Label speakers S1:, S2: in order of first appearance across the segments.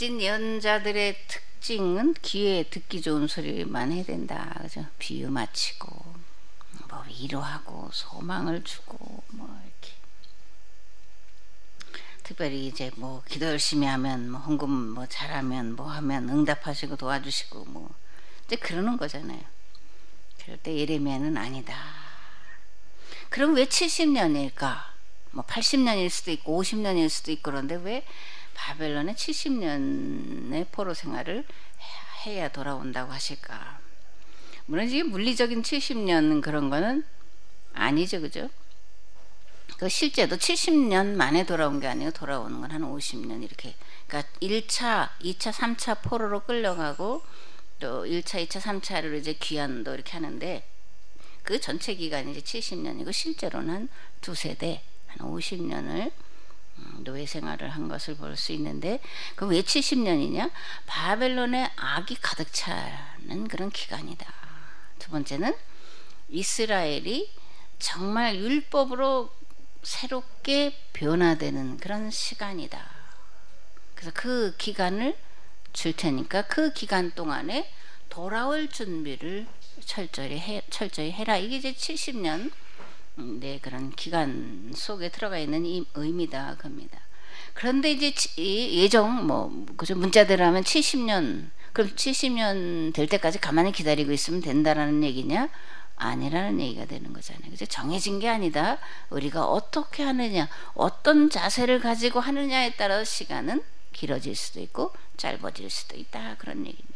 S1: 거짓 예언자들의 특징은 귀에 듣기 좋은 소리만 해야 된다. 그죠? 비유 맞히고, 뭐 위로하고, 소망을 주고, 뭐 이렇게. 특별히 이제 뭐 기도 열심히 하면, 뭐 헌금 뭐 잘하면, 뭐 하면 응답하시고 도와주시고, 뭐 이제 그러는 거잖아요. 그럴 때 예레미야는 아니다. 그럼 왜 70년일까? 뭐 80년일 수도 있고 50년일 수도 있고 그런데 왜 바벨론의 70년의 포로 생활을 해야 돌아온다고 하실까? 물론 이게 물리적인 70년 그런 거는 아니죠, 그죠? 그 실제도 70년 만에 돌아온 게 아니고 돌아오는 건 한 50년 이렇게. 그러니까 1차, 2차, 3차 포로로 끌려가고 또 1차, 2차, 3차를 이제 귀환도 이렇게 하는데 그 전체 기간이 이제 70년이고 실제로는 한 두세대, 한 50년을 노예 생활을 한 것을 볼 수 있는데 그 왜 70년이냐? 바벨론의 악이 가득 차는 그런 기간이다. 두 번째는 이스라엘이 정말 율법으로 새롭게 변화되는 그런 시간이다. 그래서 그 기간을 줄 테니까 그 기간 동안에 돌아올 준비를 철저히 해라. 이게 이제 70년 네, 그런 기간 속에 들어가 있는 이 의미다 겁니다. 그런데 이제 예정 뭐 그죠, 문자대로 하면 70년, 그럼 70년 될 때까지 가만히 기다리고 있으면 된다라는 얘기냐? 아니라는 얘기가 되는 거잖아요. 그죠? 정해진 게 아니다. 우리가 어떻게 하느냐, 어떤 자세를 가지고 하느냐에 따라서 시간은 길어질 수도 있고 짧아질 수도 있다, 그런 얘기입니다.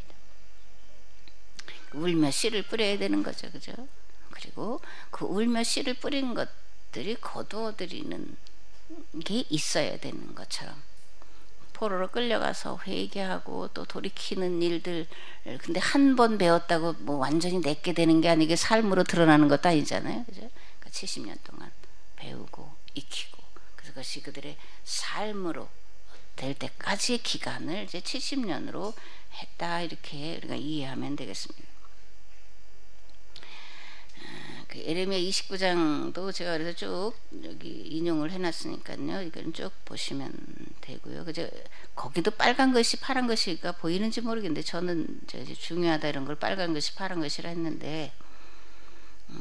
S1: 울며 씨를 뿌려야 되는 거죠, 그죠? 그리고 그 울며 씨를 뿌린 것들이 거두어들이는 게 있어야 되는 것처럼 포로로 끌려가서 회개하고 또 돌이키는 일들, 근데 한 번 배웠다고 뭐 완전히 내게 되는 게 아니고 삶으로 드러나는 것도 아니잖아요, 그죠? 그러니까 70년 동안 배우고 익히고 그래서 그것이 그들의 삶으로 될 때까지의 기간을 이제 70년으로 했다, 이렇게 우리가 이해하면 되겠습니다. 그 예레미야 29장도 제가 그래서 쭉 여기 인용을 해놨으니까요. 이건 쭉 보시면 되고요. 그죠? 거기도 빨간 것이 파란 것이가 보이는지 모르겠는데 저는 이제 중요하다 이런 걸 빨간 것이 파란 것이라 했는데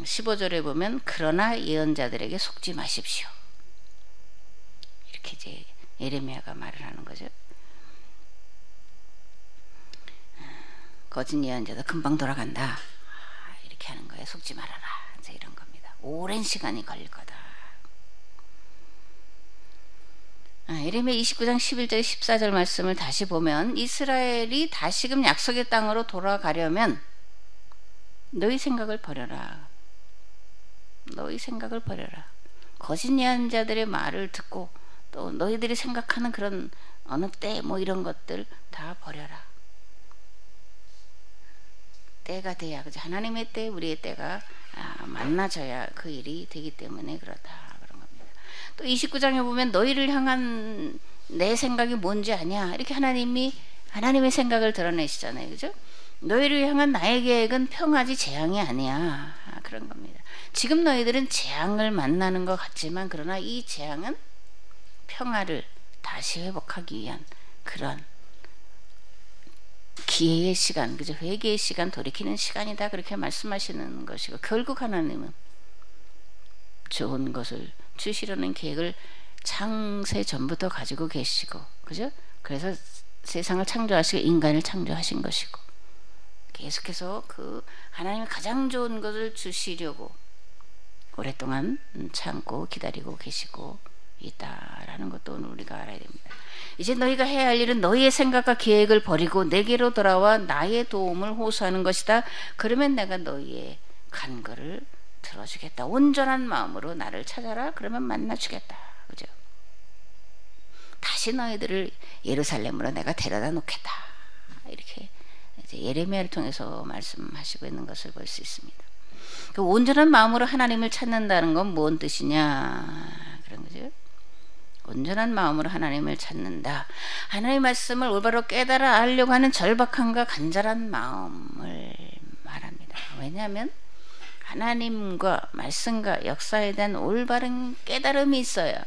S1: 15절에 보면 그러나 예언자들에게 속지 마십시오. 이렇게 이제 예레미야가 말을 하는 거죠. 거짓 예언자도 금방 돌아간다. 이렇게 하는 거예요. 속지 말아라. 이런 겁니다. 오랜 시간이 걸릴 거다. 예레미야 29장 11절 14절 말씀을 다시 보면 이스라엘이 다시금 약속의 땅으로 돌아가려면 너희 생각을 버려라. 너희 생각을 버려라. 거짓 예언자들의 말을 듣고 또 너희들이 생각하는 그런 어느 때 뭐 이런 것들 다 버려라. 때가 돼야, 그죠? 하나님의 때, 우리의 때가 만나져야 그 일이 되기 때문에 그렇다, 그런 겁니다. 또 29장에 보면 너희를 향한 내 생각이 뭔지 아냐, 이렇게 하나님의 생각을 드러내시잖아요, 그죠? 너희를 향한 나의 계획은 평화지 재앙이 아니야, 그런 겁니다. 지금 너희들은 재앙을 만나는 것 같지만 그러나 이 재앙은 평화를 다시 회복하기 위한 그런 기회의 시간, 그죠? 회개의 시간, 돌이키는 시간이다, 그렇게 말씀하시는 것이고, 결국 하나님은 좋은 것을 주시려는 계획을 창세 전부터 가지고 계시고, 그죠? 그래서 세상을 창조하시고 인간을 창조하신 것이고, 계속해서 그 하나님이 가장 좋은 것을 주시려고 오랫동안 참고 기다리고 계시고 있다라는 것도 오늘 우리가 알아야 됩니다. 이제 너희가 해야 할 일은 너희의 생각과 계획을 버리고 내게로 돌아와 나의 도움을 호소하는 것이다. 그러면 내가 너희의 간구를 들어주겠다. 온전한 마음으로 나를 찾아라. 그러면 만나주겠다. 그죠? 다시 너희들을 예루살렘으로 내가 데려다 놓겠다. 이렇게 이제 예레미야를 통해서 말씀하시고 있는 것을 볼 수 있습니다. 그 온전한 마음으로 하나님을 찾는다는 건 뭔 뜻이냐, 그런 거죠. 온전한 마음으로 하나님을 찾는다. 하나님의 말씀을 올바로 깨달아 알려고 하는 절박함과 간절한 마음을 말합니다. 왜냐하면 하나님과 말씀과 역사에 대한 올바른 깨달음이 있어야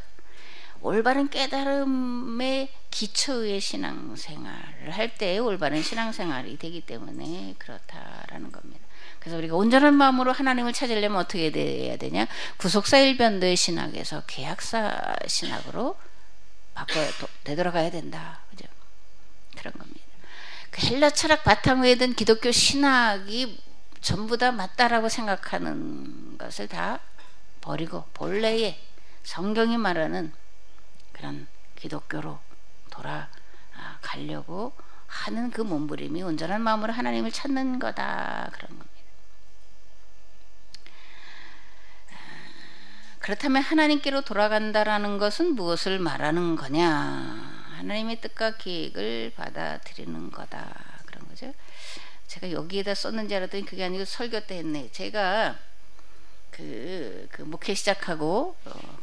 S1: 올바른 깨달음의 기초의 신앙생활을 할 때 올바른 신앙생활이 되기 때문에 그렇다라는 겁니다. 그래서 우리가 온전한 마음으로 하나님을 찾으려면 어떻게 돼야 되냐? 구속사 일변도의 신학에서 계약사 신학으로 되돌아가야 된다. 그죠? 그런 겁니다. 그 헬라 철학 바탕 위에 든 기독교 신학이 전부 다 맞다라고 생각하는 것을 다 버리고 본래의 성경이 말하는 그런 기독교로 돌아가려고 하는 그 몸부림이 온전한 마음으로 하나님을 찾는 거다. 그런 겁니다. 그렇다면 하나님께로 돌아간다라는 것은 무엇을 말하는 거냐? 하나님의 뜻과 계획을 받아들이는 거다. 그런 거죠. 제가 여기에다 썼는지 알았더니 그게 아니고 설교 때 했네. 제가 그 목회 시작하고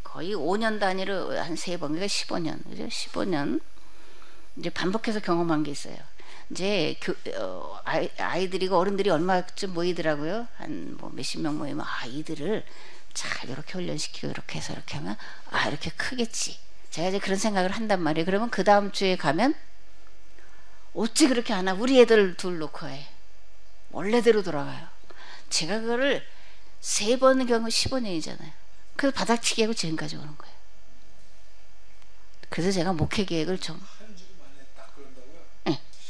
S1: 거의 5년 단위로 한 3번, 그러니까 15년, 그죠? 15년 이제 반복해서 경험한 게 있어요. 이제 아이들이고 어른들이 얼마쯤 모이더라고요. 한 뭐 몇십 명 모이면 이들을 잘 이렇게 훈련시키고 이렇게 해서 이렇게 하면 이렇게 크겠지. 제가 이제 그런 생각을 한단 말이에요. 그러면 그 다음 주에 가면 어찌 그렇게 안 하고 우리 애들 둘 놓고 해. 원래대로 돌아가요. 제가 그거를 3번 경우 15년이잖아요. 그래서 바닥치기 하고 지금까지 오는 거예요. 그래서 제가 목회 계획을 좀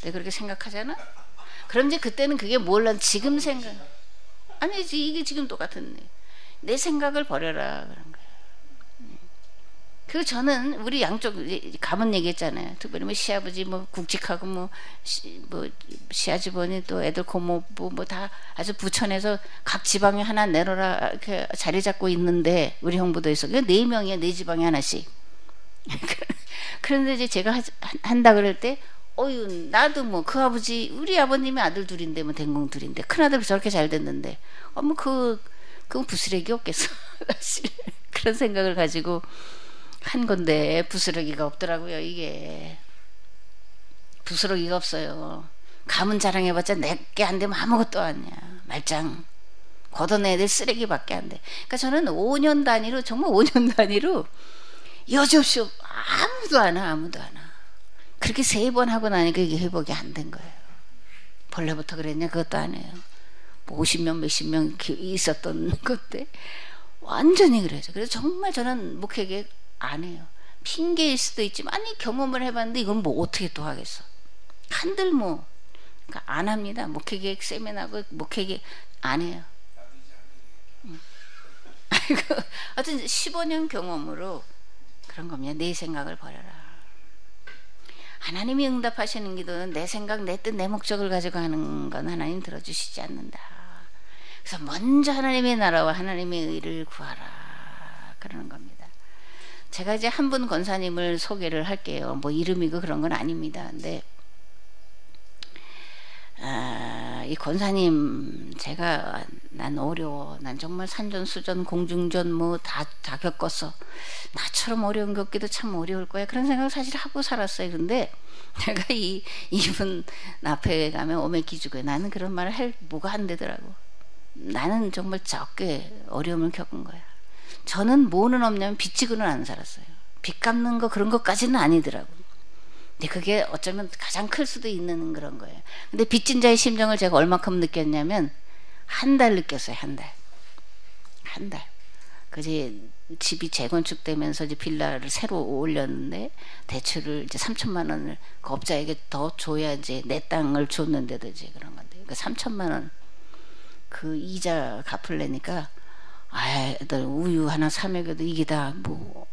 S1: 네, 그렇게 생각하잖아. 그럼 이제 그때는 그게 뭘란 지금 생각 아니지. 이게 지금 똑같은 내 생각을 버려라 그런 거예요. 그리고 저는 우리 양쪽 가문 얘기했잖아요. 특별히 뭐 시아버지 뭐 굵직하고 뭐 시아주버니 또 애들 고모부 뭐 다 아주 부천에서 각 지방에 하나 내놓으라 이렇게 자리 잡고 있는데 우리 형부도 있어. 그러니까 4명이야. 4지방에 하나씩. 그런데 이제 제가 한다 그럴 때 나도 뭐 그 아버지 우리 아버님이 아들 둘인데 뭐 den공 둘인데 큰아들 저렇게 잘 됐는데 뭐 그건 부스러기 없겠어. 사실 그런 생각을 가지고 한 건데 부스러기가 없더라고요. 이게 부스러기가 없어요. 가문 자랑해봤자 내게 안 되면 아무것도 아니야. 말짱 걷어내야 될 쓰레기밖에 안 돼. 그러니까 저는 5년 단위로 정말 5년 단위로 여지없이 아무도 안 와. 그렇게 3번 하고 나니까 이게 회복이 안 된 거예요. 본래부터 그랬냐? 그것도 아니에요. 뭐 50명 몇십 명 있었던 건데 완전히 그래서 정말 저는 목회계 안 해요. 핑계일 수도 있지만 아니 경험을 해봤는데 이건 뭐 어떻게 또 하겠어. 한들 뭐 그러니까 안 합니다. 목회계획 세미나고 목회계획 안 해요. 하여튼 15년 경험으로 그런 겁니다. 내 생각을 버려라. 하나님이 응답하시는 기도는 내 생각, 내 뜻, 내 목적을 가지고 하는 건 하나님 들어주시지 않는다. 그래서 먼저 하나님의 나라와 하나님의 의를 구하라. 그러는 겁니다. 제가 이제 한 분 권사님을 소개를 할게요. 뭐 이름이고 그런 건 아닙니다. 근데 이 권사님 난 어려워. 난 정말 산전수전 공중전 뭐 다 겪었어. 나처럼 어려운 겪기도 참 어려울 거야. 그런 생각을 사실 하고 살았어요. 근데 내가 이분 앞에 가면 오메기주고 나는 그런 말을 할 뭐가 안 되더라고. 나는 정말 적게 어려움을 겪은 거야. 저는 뭐는 없냐면 빚 지고는 안 살았어요. 빚 갚는 거 그런 것까지는 아니더라고. 근데 그게 어쩌면 가장 클 수도 있는 그런 거예요. 근데 빚진 자의 심정을 제가 얼마큼 느꼈냐면 한 달 느꼈어요. 한 달. 그제 집이 재건축되면서 이제 빌라를 새로 올렸는데 대출을 이제 3천만 원을 그 업자에게 더 줘야 이제 내 땅을 줬는데도 이제 그런 건데 그 3천만 원 그 이자 갚으려니까 애들 우유 하나 사 먹여도 이게 다 뭐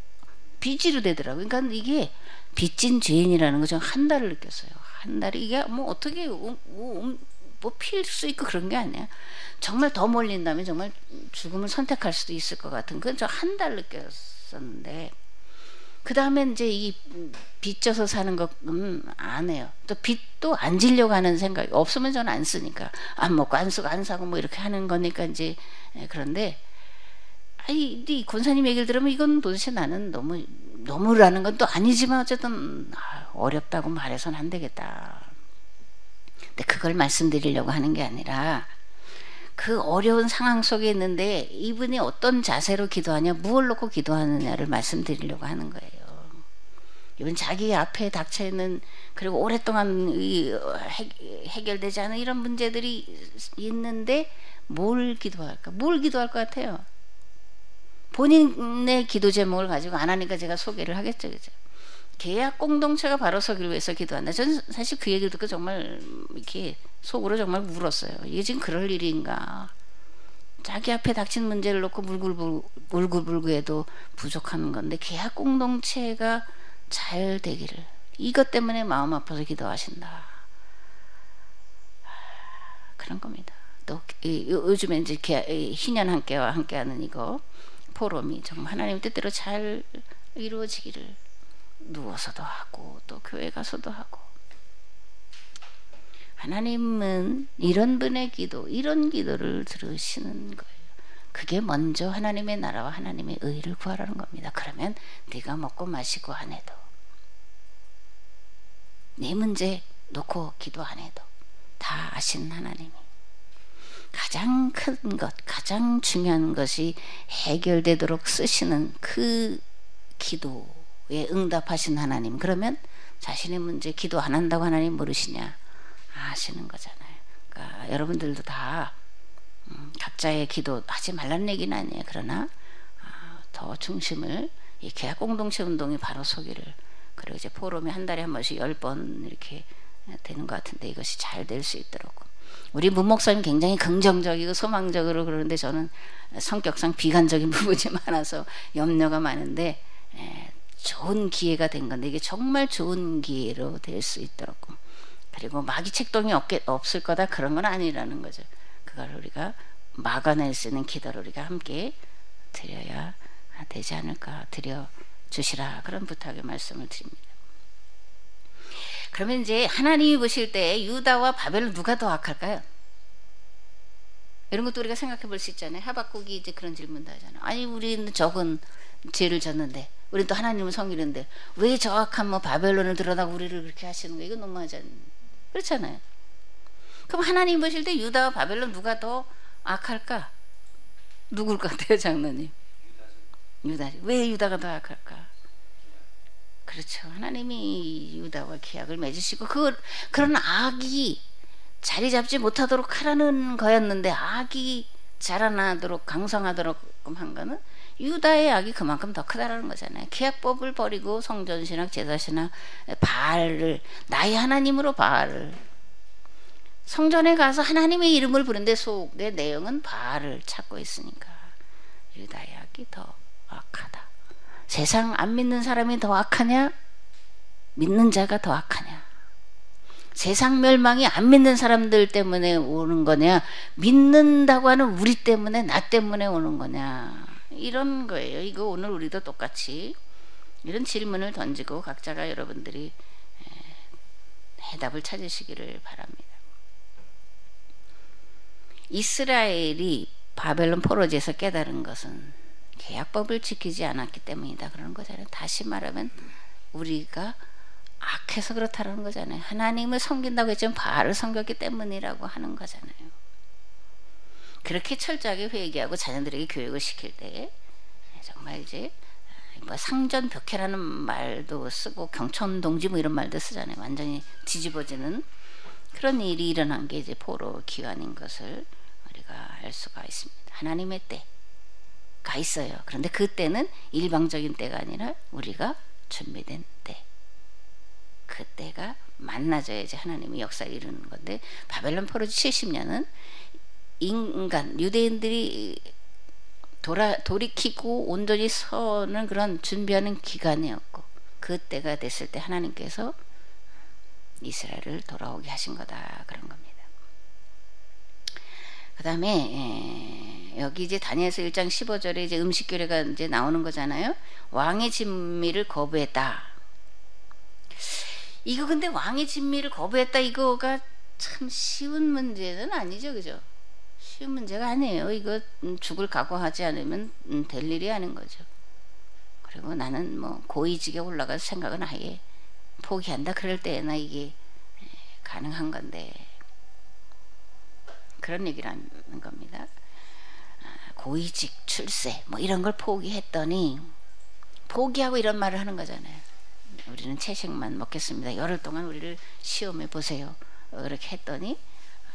S1: 빚으로 되더라고요. 그러니까 이게 빚진 죄인이라는 거 좀 한 달을 느꼈어요. 한 달이 이게 뭐 어떻게 뭐 필 수 있고 그런 게 아니야. 정말 더 몰린다면 정말 죽음을 선택할 수도 있을 것 같은 그건 저 한 달 느꼈었는데 그 다음에 이제 이 빚져서 사는 거 안 해요. 또 빚도 안 지려고 하는 생각이 없으면 저는 안 쓰니까 안 먹고 안 쓰고 안 사고 뭐 이렇게 하는 거니까 이제 그런데 이 권사님 얘기를 들으면 이건 도대체 나는 너무라는 건 또 아니지만 어쨌든 어렵다고 말해서는 안 되겠다. 근데 그걸 말씀드리려고 하는 게 아니라 그 어려운 상황 속에 있는데 이분이 어떤 자세로 기도하냐 무엇을 놓고 기도하느냐를 말씀드리려고 하는 거예요. 이건 자기 앞에 닥쳐 있는, 그리고 오랫동안 해결되지 않은 이런 문제들이 있는데 뭘 기도할까? 뭘 기도할 것 같아요? 본인의 기도 제목을 가지고 안 하니까 제가 소개를 하겠죠, 그죠? 계약 공동체가 바로 서기를 위해서 기도한다. 저는 사실 그 얘기를 듣고 정말 이렇게 속으로 정말 울었어요. 이게 지금 그럴 일인가? 자기 앞에 닥친 문제를 놓고 울고불고해도 부족한 건데 계약 공동체가 잘 되기를, 이것 때문에 마음 아파서 기도하신다. 그런 겁니다. 또 요즘에 이제 희년 함께와 함께하는 이거 포럼이 정말 하나님 뜻대로 잘 이루어지기를, 누워서도 하고 또 교회 가서도 하고. 하나님은 이런 분의 기도, 이런 기도를 들으시는 거예요. 그게 먼저 하나님의 나라와 하나님의 의를 구하라는 겁니다. 그러면 네가 먹고 마시고 안 해도, 네 문제 놓고 기도 안 해도 다 아시는 하나님이 가장 큰 것, 가장 중요한 것이 해결되도록 쓰시는 그 기도에 응답하신 하나님. 그러면 자신의 문제 기도 안 한다고 하나님 모르시냐? 아시는 거잖아요. 그러니까 여러분들도 다 각자의 기도 하지 말라는 얘기는 아니에요. 그러나 더 중심을 이 계약 공동체 운동이 바로 서기를, 그리고 이제 포럼이 한 달에 한 번씩 10번 이렇게 되는 것 같은데 이것이 잘 될 수 있도록. 우리 문 목사님 굉장히 긍정적이고 소망적으로 그러는데 저는 성격상 비관적인 부분이 많아서 염려가 많은데, 좋은 기회가 된 건데 이게 정말 좋은 기회로 될 수 있도록. 그리고 마귀 책동이 없을 거다 그런 건 아니라는 거죠. 그걸 우리가 막아낼 수 있는 기도를 우리가 함께 드려야 되지 않을까, 드려 주시라, 그런 부탁의 말씀을 드립니다. 그러면 이제 하나님이 보실 때 유다와 바벨론 누가 더 악할까요? 이런 것도 우리가 생각해 볼 수 있잖아요. 하박국이 이제 그런 질문도 하잖아요. 아니 우리는 적은 죄를 졌는데, 우리는 또 하나님은 성이는데 왜 저 악한 뭐 바벨론을 드러나고 우리를 그렇게 하시는 거예요? 이거 너무하지 않나요? 그렇잖아요. 그럼 하나님 보실 때 유다와 바벨론 누가 더 악할까? 누굴 것 같아요, 장로님? 유다. 왜 유다가 더 악할까? 그렇죠. 하나님이 유다와 계약을 맺으시고 그런 악이 자리 잡지 못하도록 하라는 거였는데, 악이 자라나도록 강성하도록 한 거는 유다의 악이 그만큼 더 크다라는 거잖아요. 계약법을 버리고 성전신학, 제사신학, 바알을, 나의 하나님으로 바알을, 성전에 가서 하나님의 이름을 부르는데 속의 내용은 바알을 찾고 있으니까 유다의 악이 더 악하다. 세상 안 믿는 사람이 더 악하냐? 믿는 자가 더 악하냐? 세상 멸망이 안 믿는 사람들 때문에 오는 거냐? 믿는다고 하는 우리 때문에, 나 때문에 오는 거냐? 이런 거예요. 이거 오늘 우리도 똑같이 이런 질문을 던지고 각자가 여러분들이 해답을 찾으시기를 바랍니다. 이스라엘이 바벨론 포로지에서 깨달은 것은 계약법을 지키지 않았기 때문이다 그러는 거잖아요. 다시 말하면 우리가 악해서 그렇다는 거잖아요. 하나님을 섬긴다고 했지만 바알을 섬겼기 때문이라고 하는 거잖아요. 그렇게 철저하게 회개하고 자녀들에게 교육을 시킬 때 정말 이제 뭐 상전벽해라는 말도 쓰고 경천동지 뭐 이런 말도 쓰잖아요. 완전히 뒤집어지는 그런 일이 일어난 게 이제 포로 기간인 것을 우리가 알 수가 있습니다. 하나님의 때가 있어요. 그런데 그 때는 일방적인 때가 아니라 우리가 준비된 때, 그 때가 만나져야지 하나님이 역사를 이루는 건데, 바벨론 포로지 70년은 인간 유대인들이 돌이키고 온전히 서는 그런 준비하는 기간이었고, 그 때가 됐을 때 하나님께서 이스라엘을 돌아오게 하신 거다 그런 겁니다. 그 다음에 여기 이제 다니엘서 1장 15절에 이제 음식교례가 이제 나오는 거잖아요. 왕의 진미를 거부했다. 이거 근데 왕의 진미를 거부했다 이거가 참 쉬운 문제는 아니죠, 그죠? 쉬운 문제가 아니에요. 이거 죽을 각오하지 않으면 될 일이 아닌 거죠. 그리고 나는 뭐 고위직에 올라갈 생각은 아예 포기한다 그럴 때나 이게 가능한 건데, 그런 얘기를 하는 겁니다. 고위직, 출세 뭐 이런 걸 포기했더니, 포기하고 이런 말을 하는 거잖아요. 우리는 채식만 먹겠습니다. 열흘 동안 우리를 시험해 보세요. 그렇게 했더니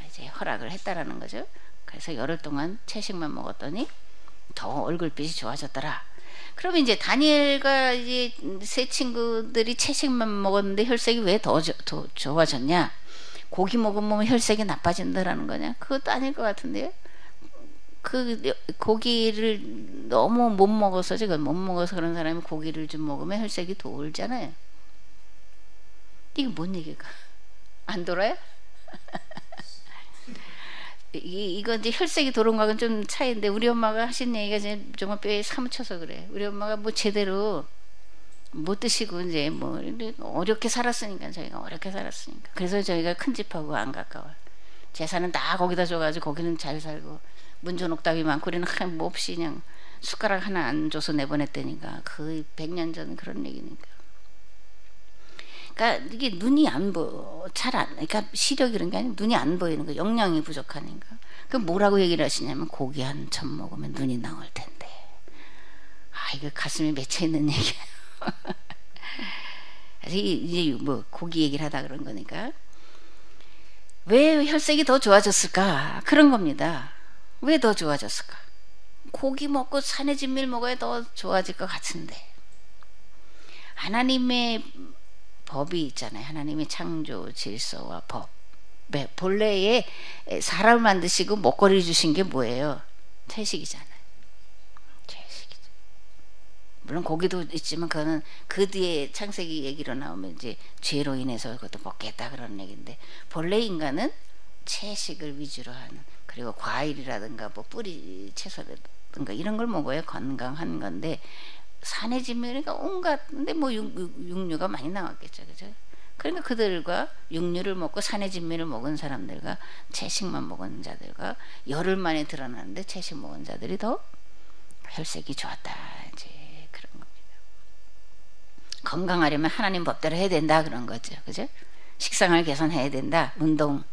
S1: 이제 허락을 했다라는 거죠. 그래서 열흘 동안 채식만 먹었더니 더 얼굴빛이 좋아졌더라. 그러면 이제 다니엘과 이제 세 친구들이 채식만 먹었는데 혈색이 왜 더 좋아졌냐? 고기 먹으면 혈색이 나빠진다라는 거냐? 그것도 아닐 것 같은데요. 그 고기를 너무 못 먹어서 그런 사람이 고기를 좀 먹으면 혈색이 돌잖아요. 이게 뭔 얘기가? 안 돌아요? 이거 이제 혈색이 도는 거하고는 좀 차이인데, 우리 엄마가 하신 얘기가 정말 뼈에 사무쳐서 그래. 우리 엄마가 뭐 제대로 못 드시고 이제 뭐 어렵게 살았으니까, 저희가 어렵게 살았으니까. 그래서 저희가 큰 집하고 안 가까워요. 재산은 다 거기다 줘가지고 거기는 잘 살고, 문전옥답이 많고, 우리는 뭐 없이 그냥 숟가락 하나 안 줘서 내보냈다니까. 거의 100년 전 그런 얘기니까. 그러니까 이게 눈이 안 보여. 그러니까 시력 이런 게 아니라 눈이 안 보이는 거, 영양이 부족하니까. 그 뭐라고 얘기를 하시냐면, 고기 한 점 먹으면 눈이 나올 텐데. 아, 이거 가슴에 맺혀 있는 얘기예요. 이제 뭐 고기 얘기를 하다 그런 거니까. 왜 혈색이 더 좋아졌을까? 그런 겁니다. 왜 더 좋아졌을까? 고기 먹고 산의 진미를 먹어야 더 좋아질 것 같은데. 하나님의 법이 있잖아요. 하나님의 창조 질서와 법. 본래에 사람을 만드시고 먹거리 주신 게 뭐예요? 채식이잖아요. 채식이죠. 물론 고기도 있지만 그거는 그 뒤에 창세기 얘기로 나오면 이제 죄로 인해서 그것도 먹겠다 그런 얘기인데, 본래 인간은 채식을 위주로 하는, 그리고 과일이라든가 뭐 뿌리 채소라든가 이런 걸 먹어야 건강한 건데, 산의 진미니까 온갖, 근데 뭐 육류가 많이 나왔겠죠, 그죠? 그러니까 그들과 육류를 먹고 산의 진미를 먹은 사람들과 채식만 먹은 자들과 열흘 만에 드러나는데 채식 먹은 자들이 더 혈색이 좋았다, 이제 그런 겁니다. 건강하려면 하나님 법대로 해야 된다 그런 거죠, 그죠? 식생활 개선해야 된다, 운동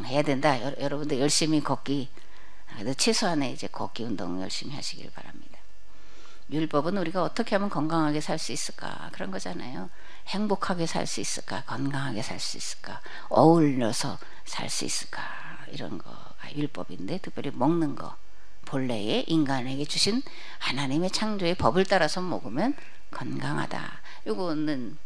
S1: 해야 된다. 여러분들 열심히 걷기, 최소한의 이제 걷기 운동 열심히 하시길 바랍니다. 율법은 우리가 어떻게 하면 건강하게 살 수 있을까, 그런 거잖아요. 행복하게 살 수 있을까, 건강하게 살 수 있을까, 어울려서 살 수 있을까, 이런 거가 율법인데, 특별히 먹는 거, 본래의 인간에게 주신 하나님의 창조의 법을 따라서 먹으면 건강하다. 요거는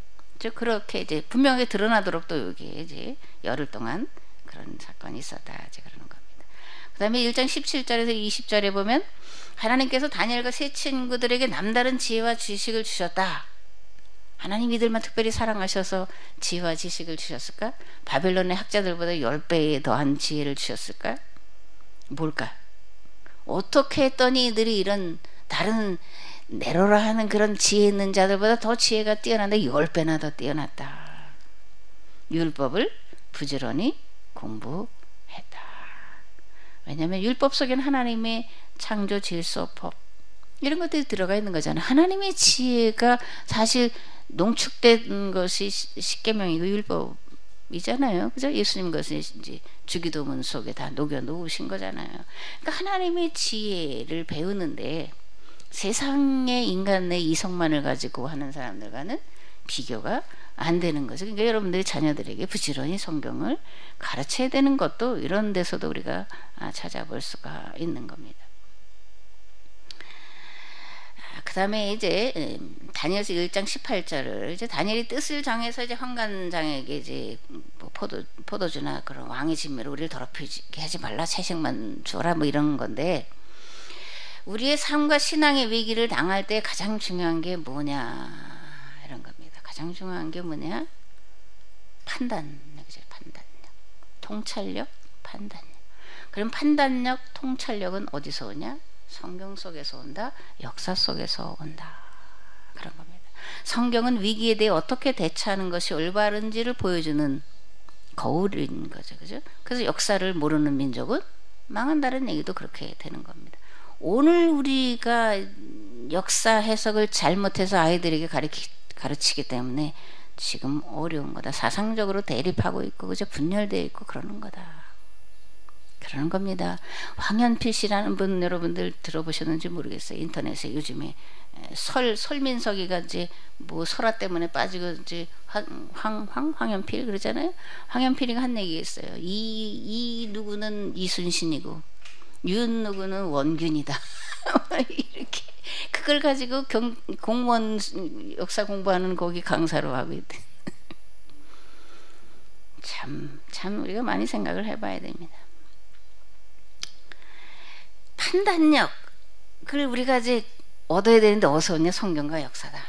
S1: 그렇게 이제 분명하게 드러나도록 또 여기 이제 열흘 동안 그런 사건이 있었다, 이제 그러는 겁니다. 그 다음에 1장 17절에서 20절에 보면, 하나님께서 다니엘과 세 친구들에게 남다른 지혜와 지식을 주셨다. 하나님 이들만 특별히 사랑하셔서 지혜와 지식을 주셨을까? 바벨론의 학자들보다 10배에 더한 지혜를 주셨을까? 뭘까? 어떻게 했더니 이들이 이런 다른 내로라 하는 그런 지혜 있는 자들보다 더 지혜가 뛰어난데 10배나 더 뛰어났다. 율법을 부지런히 공부했다. 왜냐하면 율법 속에는 하나님의 창조 질서 법 이런 것들이 들어가 있는 거잖아요. 하나님의 지혜가 사실 농축된 것이 십계명이고 율법이잖아요. 그죠? 예수님 것은 이제 주기도문 속에 다 녹여 놓으신 거잖아요. 그러니까 하나님의 지혜를 배우는데 세상의 인간의 이성만을 가지고 하는 사람들과는 비교가 안 되는 거죠. 그러니까 여러분들이 자녀들에게 부지런히 성경을 가르쳐야 되는 것도 이런 데서도 우리가 찾아볼 수가 있는 겁니다. 그 다음에 이제 다니엘서 1장 18절을 이제 다니엘이 뜻을 정해서 이제 환관장에게 이제 뭐 포도주나 그런 왕의 진미로 우리를 더럽히게 하지 말라, 채식만 줘라, 뭐 이런 건데, 우리의 삶과 신앙의 위기를 당할 때 가장 중요한 게 뭐냐, 이런 겁니다. 가장 중요한 게 뭐냐? 판단력이죠. 판단력, 통찰력, 판단력. 그럼 판단력, 통찰력은 어디서 오냐? 성경 속에서 온다, 역사 속에서 온다, 그런 겁니다. 성경은 위기에 대해 어떻게 대처하는 것이 올바른지를 보여주는 거울인 거죠, 그죠? 그래서 역사를 모르는 민족은 망한다는 얘기도 그렇게 되는 겁니다. 오늘 우리가 역사 해석을 잘못해서 아이들에게 가르치기 때문에 지금 어려운 거다. 사상적으로 대립하고 있고, 그죠? 분열되어 있고 그러는 거다. 그러는 겁니다. 황현필 씨라는 분 여러분들 들어보셨는지 모르겠어요. 인터넷에 요즘에 설민석이가 이제 뭐 설화 때문에 빠지고 이제 황현필 그러잖아요. 황현필이가 한 얘기가 있어요. 이 누구는 이순신이고 윤 누구는 원균이다. 이렇게 그걸 가지고 공무원 역사 공부하는 거기 강사로 하고 있대. 참 우리가 많이 생각을 해봐야 됩니다. 판단력을 우리가 이제 얻어야 되는데 어디서 얻냐? 성경과 역사다.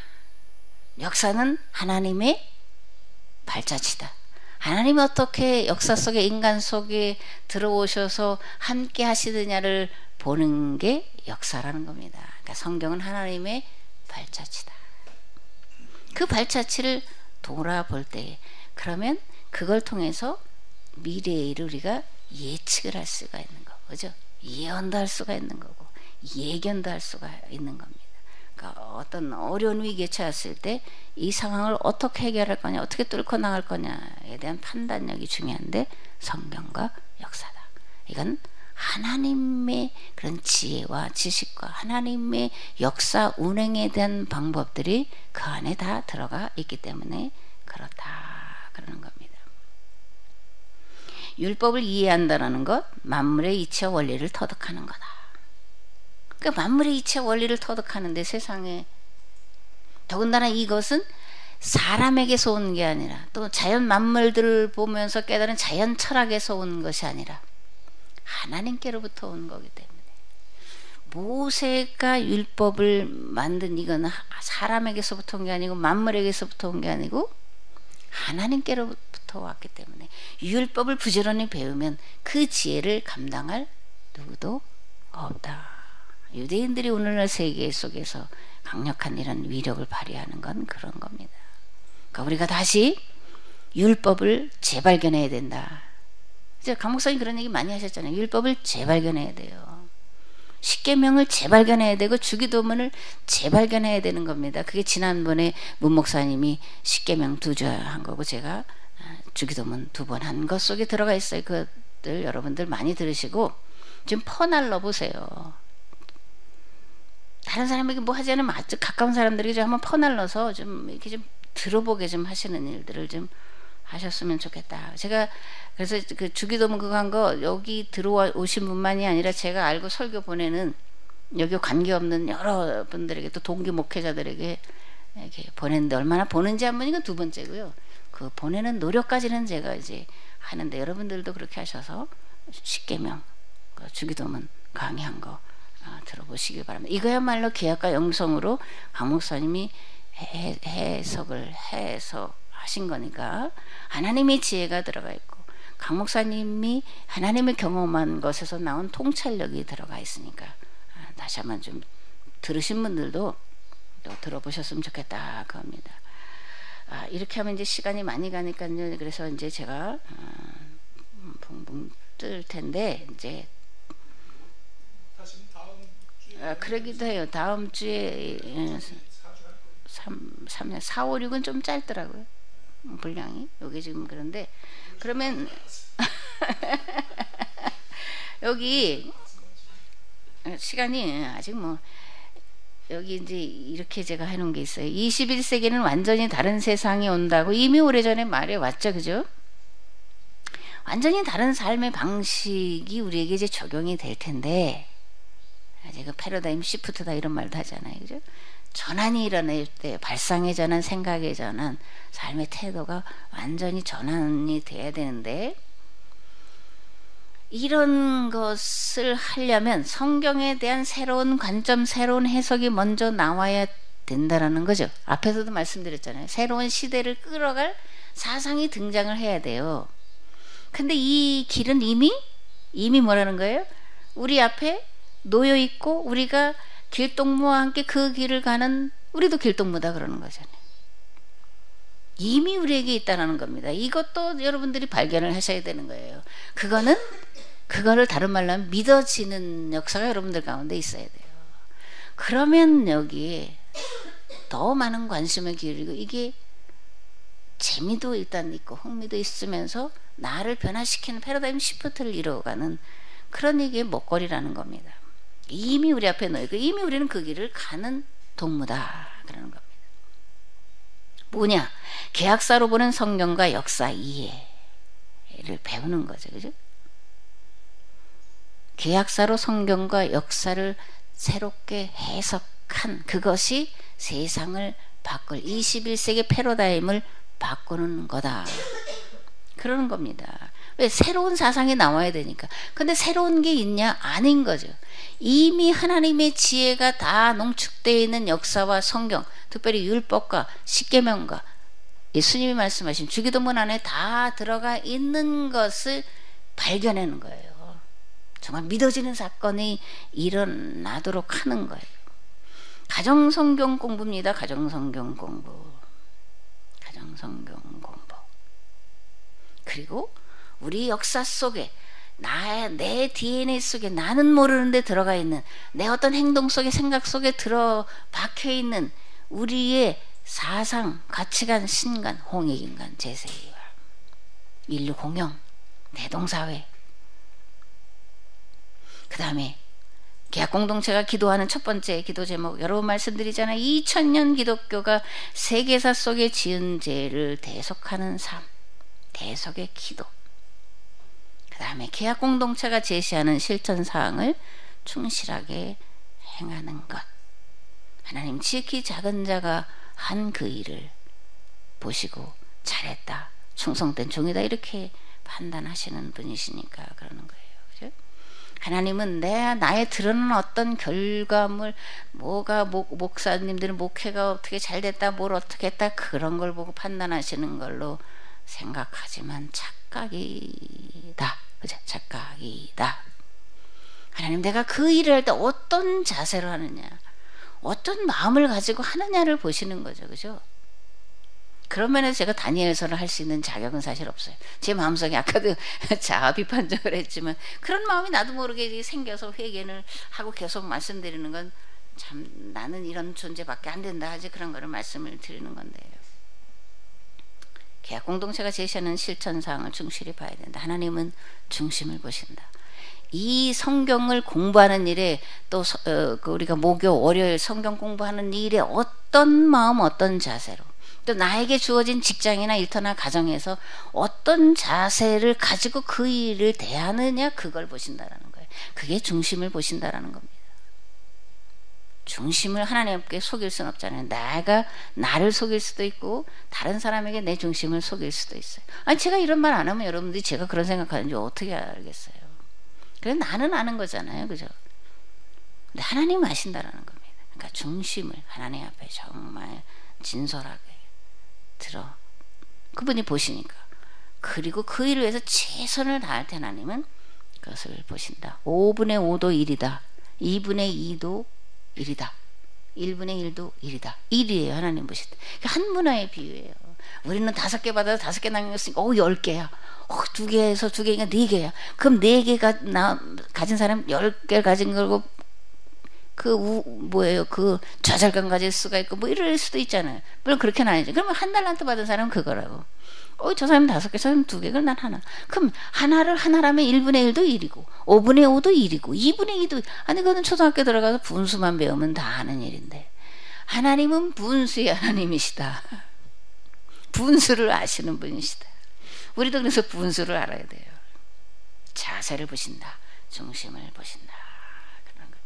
S1: 역사는 하나님의 발자취다. 하나님이 어떻게 역사 속에 인간 속에 들어오셔서 함께 하시느냐를 보는 게 역사라는 겁니다. 그러니까 성경은 하나님의 발자취다. 그 발자취를 돌아볼 때 그러면 그걸 통해서 미래의 일을 우리가 예측을 할 수가 있는 거고, 그죠? 예언도 할 수가 있는 거고 예견도 할 수가 있는 겁니다. 그러니까 어떤 어려운 위기에 처했을 때 이 상황을 어떻게 해결할 거냐, 어떻게 뚫고 나갈 거냐에 대한 판단력이 중요한데 성경과 역사다. 이건 하나님의 그런 지혜와 지식과 하나님의 역사 운행에 대한 방법들이 그 안에 다 들어가 있기 때문에 그렇다 그러는 겁니다. 율법을 이해한다는 것, 만물의 이치와 원리를 터득하는 거다. 그러니까 만물의 이치와 원리를 터득하는데 세상에 더군다나 이것은 사람에게서 온 게 아니라 또 자연 만물들을 보면서 깨달은 자연 철학에서 온 것이 아니라 하나님께로부터 온 거기 때문에 모세가 율법을 만든 이건 사람에게서부터 온 게 아니고 만물에게서부터 온 게 아니고 하나님께로부터 왔기 때문에 율법을 부지런히 배우면 그 지혜를 감당할 누구도 없다. 유대인들이 오늘날 세계 속에서 강력한 이런 위력을 발휘하는 건 그런 겁니다. 그러니까 우리가 다시 율법을 재발견해야 된다. 이제 강 목사님 그런 얘기 많이 하셨잖아요. 율법을 재발견해야 돼요. 십계명을 재발견해야 되고 주기도문을 재발견해야 되는 겁니다. 그게 지난번에 문 목사님이 십계명 2주 한 거고 제가 주기도문 2번 한 것 속에 들어가 있어요. 그것들 여러분들 많이 들으시고 좀 퍼날러 보세요. 다른 사람에게 뭐 하지 않으면 아주 가까운 사람들에게 좀 한번 퍼날러서 좀 이렇게 좀 들어보게 좀 하시는 일들을 좀 하셨으면 좋겠다. 제가 그래서 그 주기도문 그거 한 거 여기 들어오신 분만이 아니라 제가 알고 설교 보내는 여기 관계없는 여러 분들에게 또 동기 목회자들에게 이렇게 보냈는데 얼마나 보는지 한 번이건 2번째고요. 그 보내는 노력까지는 제가 이제 하는데 여러분들도 그렇게 하셔서 십계명 그 주기도문 강의한 거 들어보시기 바랍니다. 이거야말로 계약과 영성으로 강 목사님이 해석하신 거니까 하나님의 지혜가 들어가 있고 강 목사님이 하나님의 경험한 것에서 나온 통찰력이 들어가 있으니까 다시 한번 좀 들으신 분들도 또 들어보셨으면 좋겠다 그겁니다. 이렇게 하면 이제 시간이 많이 가니까요. 그래서 이제 제가 붕붕 뜰 텐데 이제 그러기도 해요. 다음 주에 4, 5, 6은 좀 짧더라고요. 분량이. 여기 지금 그런데 그러면 여기 시간이 아직 뭐 여기 이제 이렇게 제가 해놓은 게 있어요. 21세기는 완전히 다른 세상이 온다고 이미 오래전에 말해 왔죠. 그죠? 완전히 다른 삶의 방식이 우리에게 이제 적용이 될 텐데 제가 패러다임 시프트다 이런 말도 하잖아요. 그죠? 전환이 일어날 때 발상의 전환, 생각의 전환, 삶의 태도가 완전히 전환이 돼야 되는데 이런 것을 하려면 성경에 대한 새로운 관점, 새로운 해석이 먼저 나와야 된다라는 거죠. 앞에서도 말씀드렸잖아요. 새로운 시대를 끌어갈 사상이 등장을 해야 돼요. 근데 이 길은 이미 뭐라는 거예요? 우리 앞에 놓여 있고 우리가 길동무와 함께 그 길을 가는 우리도 길동무다 그러는 거잖아요. 이미 우리에게 있다는 겁니다. 이것도 여러분들이 발견을 하셔야 되는 거예요. 그거를 다른 말로 하면 믿어지는 역사가 여러분들 가운데 있어야 돼요. 그러면 여기에 더 많은 관심을 기울이고 이게 재미도 일단 있고 흥미도 있으면서 나를 변화시키는 패러다임 시프트를 이루어가는 그런 얘기의 먹거리라는 겁니다. 이미 우리 앞에 놓이고 이미 우리는 그 길을 가는 동무다 그러는 겁니다. 뭐냐? 계약사로 보는 성경과 역사 이해를 배우는 거죠. 그죠? 계약사로 성경과 역사를 새롭게 해석한 그것이 세상을 바꿀 21세기 패러다임을 바꾸는 거다. 그러는 겁니다. 왜? 새로운 사상이 나와야 되니까. 근데 새로운 게 있냐? 아닌 거죠. 이미 하나님의 지혜가 다 농축되어 있는 역사와 성경, 특별히 율법과 십계명과 예수님이 말씀하신 주기도문 안에 다 들어가 있는 것을 발견하는 거예요. 정말 믿어지는 사건이 일어나도록 하는 거예요. 가정성경 공부입니다. 가정성경 공부. 가정성경 공부. 그리고 우리 역사 속에 내 DNA 속에 나는 모르는데 들어가 있는 내 어떤 행동 속에 생각 속에 들어 박혀 있는 우리의 사상, 가치관, 신간, 홍익인간, 제세이와 인류 공영, 대동사회. 그 다음에 계약공동체가 기도하는 첫 번째 기도 제목, 여러 번 말씀드리잖아요. 2000년 기독교가 세계사 속에 지은 죄를 대속하는 삶, 대속의 기도. 그 다음에 계약공동체가 제시하는 실천사항을 충실하게 행하는 것. 하나님 지극히 작은 자가 한 그 일을 보시고 잘했다, 충성된 종이다, 이렇게 판단하시는 분이시니까 그러는 거예요. 그죠? 하나님은 나의 드러난 어떤 결과물, 뭐가 목사님들은 목회가 어떻게 잘 됐다, 뭘 어떻게 했다, 그런 걸 보고 판단하시는 걸로 생각하지만 착각이다. 그죠? 착각이다. 하나님, 내가 그 일을 할 때 어떤 자세로 하느냐, 어떤 마음을 가지고 하느냐를 보시는 거죠. 그죠? 그런 면에서 제가 다니엘서를 할 수 있는 자격은 사실 없어요. 제 마음속에 아까도 자아 비판적을 했지만 그런 마음이 나도 모르게 생겨서 회개를 하고 계속 말씀드리는 건 참 나는 이런 존재밖에 안 된다 하지, 그런 거를 말씀을 드리는 건데요. 계약 공동체가 제시하는 실천사항을 충실히 봐야 된다. 하나님은 중심을 보신다. 이 성경을 공부하는 일에 또 우리가 목요 월요일 성경 공부하는 일에 어떤 마음, 어떤 자세로, 또 나에게 주어진 직장이나 일터나 가정에서 어떤 자세를 가지고 그 일을 대하느냐, 그걸 보신다라는 거예요. 그게 중심을 보신다라는 겁니다. 중심을 하나님께 속일 수는 없잖아요. 내가 나를 속일 수도 있고 다른 사람에게 내 중심을 속일 수도 있어요. 아니, 제가 이런 말 안 하면 여러분들이 제가 그런 생각하는지 어떻게 알겠어요? 그래서 나는 아는 거잖아요. 그죠? 근데 하나님 아신다라는 겁니다. 그러니까 중심을 하나님 앞에 정말 진솔하게 들어 그분이 보시니까, 그리고 그 일을 위해서 최선을 다할 때 하나님은 그것을 보신다. 5분의 5도 1이다. 2분의 2도 1이다. 1분의 1도 1이다. 1이에요. 하나님 보실 때. 한 문화의 비유예요. 우리는 5개 받아서 5개 남겼으니까 10개야. 2개에서 2개니까 4개야. 그럼 4개가 가진 사람 10개를 가진 거고 그 좌절감 가질 수가 있고 뭐 이럴 수도 있잖아요. 물론 그렇게는 아니죠. 그러면 한 달란트 받은 사람은 그거라고. 저 사람 5개, 저 사람 2개, 그럼 난 하나. 그럼 하나라면 1분의 1도 1이고 5분의 5도 1이고 2분의 2도, 아니 그거는 초등학교 들어가서 분수만 배우면 다 하는 일인데, 하나님은 분수의 하나님이시다. 분수를 아시는 분이시다. 우리도 그래서 분수를 알아야 돼요. 자세를 보신다. 중심을 보신다. 그런 겁니다.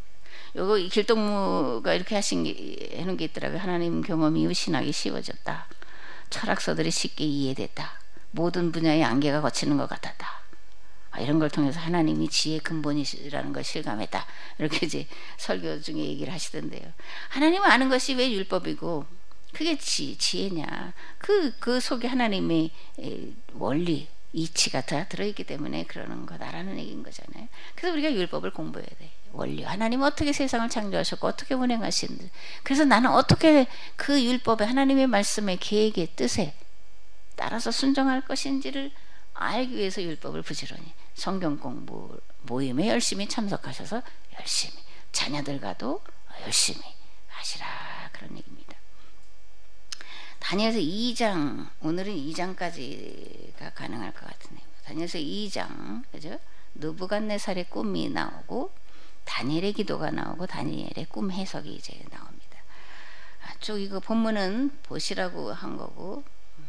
S1: 요거 길동무가 이렇게 해놓은 게 있더라고요. 하나님 경험 이후 신학이 쉬워졌다. 철학서들이 쉽게 이해됐다. 모든 분야의 안개가 거치는 것 같았다. 이런 걸 통해서 하나님이 지혜의 근본이시라는 걸 실감했다. 이렇게 이제 설교 중에 얘기를 하시던데요. 하나님은 아는 것이 왜 율법이고 그게 지혜냐. 그 속에 하나님의 원리, 이치가 다 들어있기 때문에 그러는 거다라는 얘기인 거잖아요. 그래서 우리가 율법을 공부해야 돼. 원리. 하나님은 어떻게 세상을 창조하셨고 어떻게 운행하시는지. 그래서 나는 어떻게 그 율법에, 하나님의 말씀의 계획의 뜻에 따라서 순종할 것인지를 알기 위해서 율법을 부지런히, 성경 공부 모임에 열심히 참석하셔서 열심히, 자녀들과도 열심히 하시라, 그런 얘기입니다. 다니엘서 2장, 오늘은 2장까지가 가능할 것 같은데요. 다니엘서 2장, 그죠? 느부갓네살의 꿈이 나오고 다니엘의 기도가 나오고 다니엘의 꿈 해석이 이제 나옵니다. 쭉 이거 본문은 보시라고 한 거고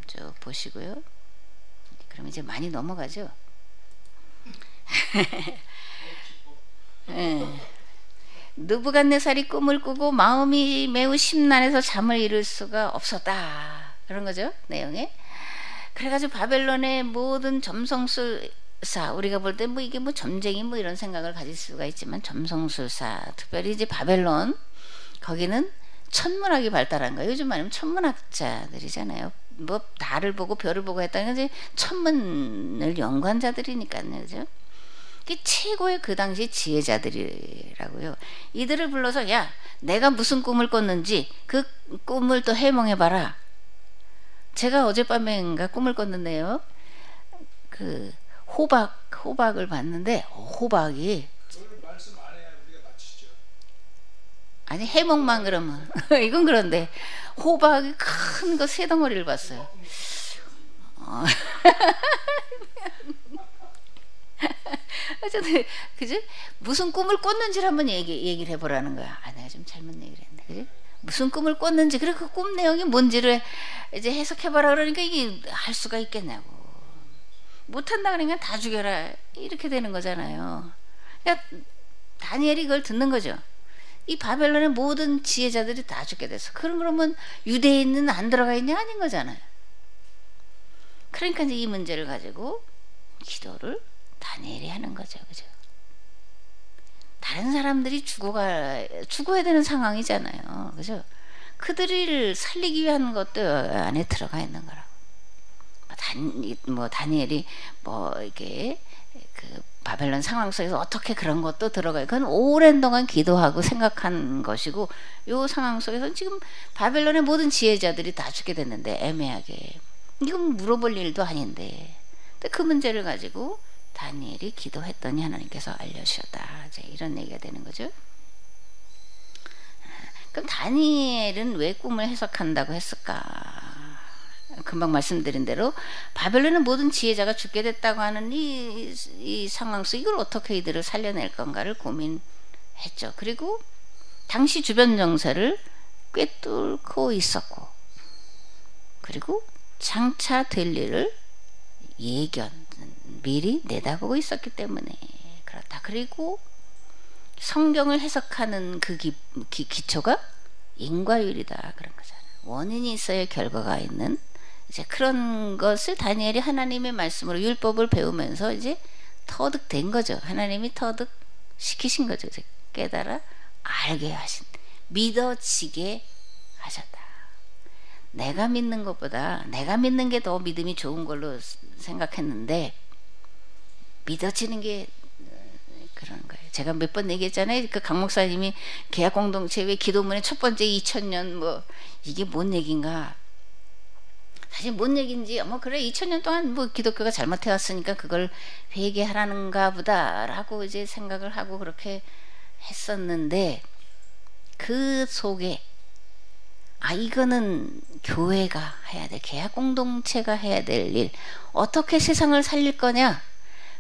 S1: 쭉 보시고요. 그럼 이제 많이 넘어가죠. 네. 느부갓네살이 꿈을 꾸고 마음이 매우 심란해서 잠을 이룰 수가 없었다. 그런 거죠, 내용에. 그래가지고 바벨론의 모든 점성술사, 우리가 볼 때 뭐 이게 뭐 점쟁이 뭐 이런 생각을 가질 수가 있지만 점성술사, 특별히 이제 바벨론, 거기는 천문학이 발달한 거예요. 요즘 말하면 천문학자들이잖아요. 뭐 달을 보고 별을 보고 했다는 건 이제 천문을 연구한 자들이니까요, 그죠? 최고의 그 당시 지혜자들이라고요. 이들을 불러서 야, 내가 무슨 꿈을 꿨는지 그 꿈을 또 해몽해봐라. 제가 어젯밤인가 꿈을 꿨는데요. 그 호박을 봤는데 호박이
S2: 말씀 안 해야 우리가 맞히죠.
S1: 아니 해몽만 그러면 이건 그런데 호박이 큰 거 세 덩어리를 봤어요. 어쨌든 그지? 무슨 꿈을 꿨는지를 한번 얘기를 해보라는 거야. 내가 좀 잘못 얘기를 했네. 그지? 무슨 꿈을 꿨는지, 그리고 그 꿈 내용이 뭔지를 이제 해석해봐라. 그러니까 이게 할 수가 있겠냐고. 못한다 그러니까 다 죽여라. 이렇게 되는 거잖아요. 그러니까 다니엘이 그걸 듣는 거죠. 이 바벨론의 모든 지혜자들이 다 죽게 돼서. 그러면 유대인은 안 들어가 있냐? 아닌 거잖아요. 그러니까 이제 이 문제를 가지고 기도를 다니엘이 하는 거죠. 그죠? 다른 사람들이 죽어야 되는 상황이잖아요. 그죠? 그들을 살리기 위한 것도 안에 들어가 있는 거라고. 다니엘이 이게 그 바벨론 상황 속에서 어떻게 그런 것도 들어가요. 그건 오랜 동안 기도하고 생각한 것이고, 요 상황 속에서 지금 바벨론의 모든 지혜자들이 다 죽게 됐는데 애매하게 이건 물어볼 일도 아닌데, 근데 그 문제를 가지고 다니엘이 기도했더니 하나님께서 알려주셨다. 이제 이런 얘기가 되는 거죠. 그럼 다니엘은 왜 꿈을 해석한다고 했을까? 금방 말씀드린 대로 바벨론의 모든 지혜자가 죽게 됐다고 하는 이 상황 속 이걸 어떻게 이들을 살려낼 건가를 고민했죠. 그리고 당시 주변 정세를 꿰뚫고 있었고, 그리고 장차 될 일을 미리 내다보고 있었기 때문에 그렇다. 그리고 성경을 해석하는 그 기초가 인과율이다. 그런 거잖아요. 원인이 있어야 결과가 있는 이제 그런 것을 다니엘이 하나님의 말씀으로 율법을 배우면서 이제 터득된 거죠. 하나님이 터득시키신 거죠. 이제 깨달아 알게 하신, 믿어지게 하셨다. 내가 믿는 것보다 내가 믿는 게 더 믿음이 좋은 걸로 생각했는데 믿어지는 게 그런 거예요. 제가 몇 번 얘기했잖아요. 그 강 목사님이 계약 공동체 왜 기도문의 첫 번째 2000년 이게 뭔 얘기인가? 사실 뭔 얘기인지 그래 2000년 동안 기독교가 잘못해 왔으니까 그걸 회개하라는가 보다라고 이제 생각을 하고 그렇게 했었는데, 그 속에 이거는 교회가 해야 돼. 계약 공동체가 해야 될 일. 어떻게 세상을 살릴 거냐?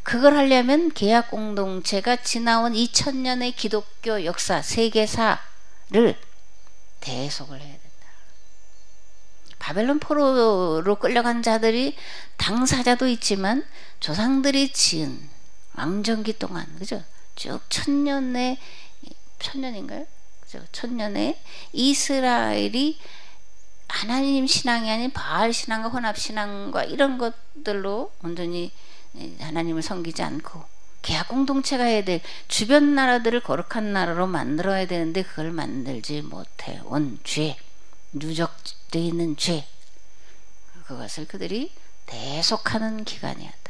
S1: 그걸 하려면 계약 공동체가 지나온 2000년의 기독교 역사, 세계사를 대속을 해야 된다. 바벨론 포로로 끌려간 자들이 당사자도 있지만 조상들이 지은 왕정기 동안, 그죠? 쭉 천년인가요? 그죠? 천년에 이스라엘이 하나님 신앙이 아닌 바알 신앙과 혼합 신앙과 이런 것들로 온전히 하나님을 섬기지 않고 계약 공동체가 해야 될 주변 나라들을 거룩한 나라로 만들어야 되는데 그걸 만들지 못해 온 죄, 누적되어 있는 죄, 그것을 그들이 대속하는 기간이었다.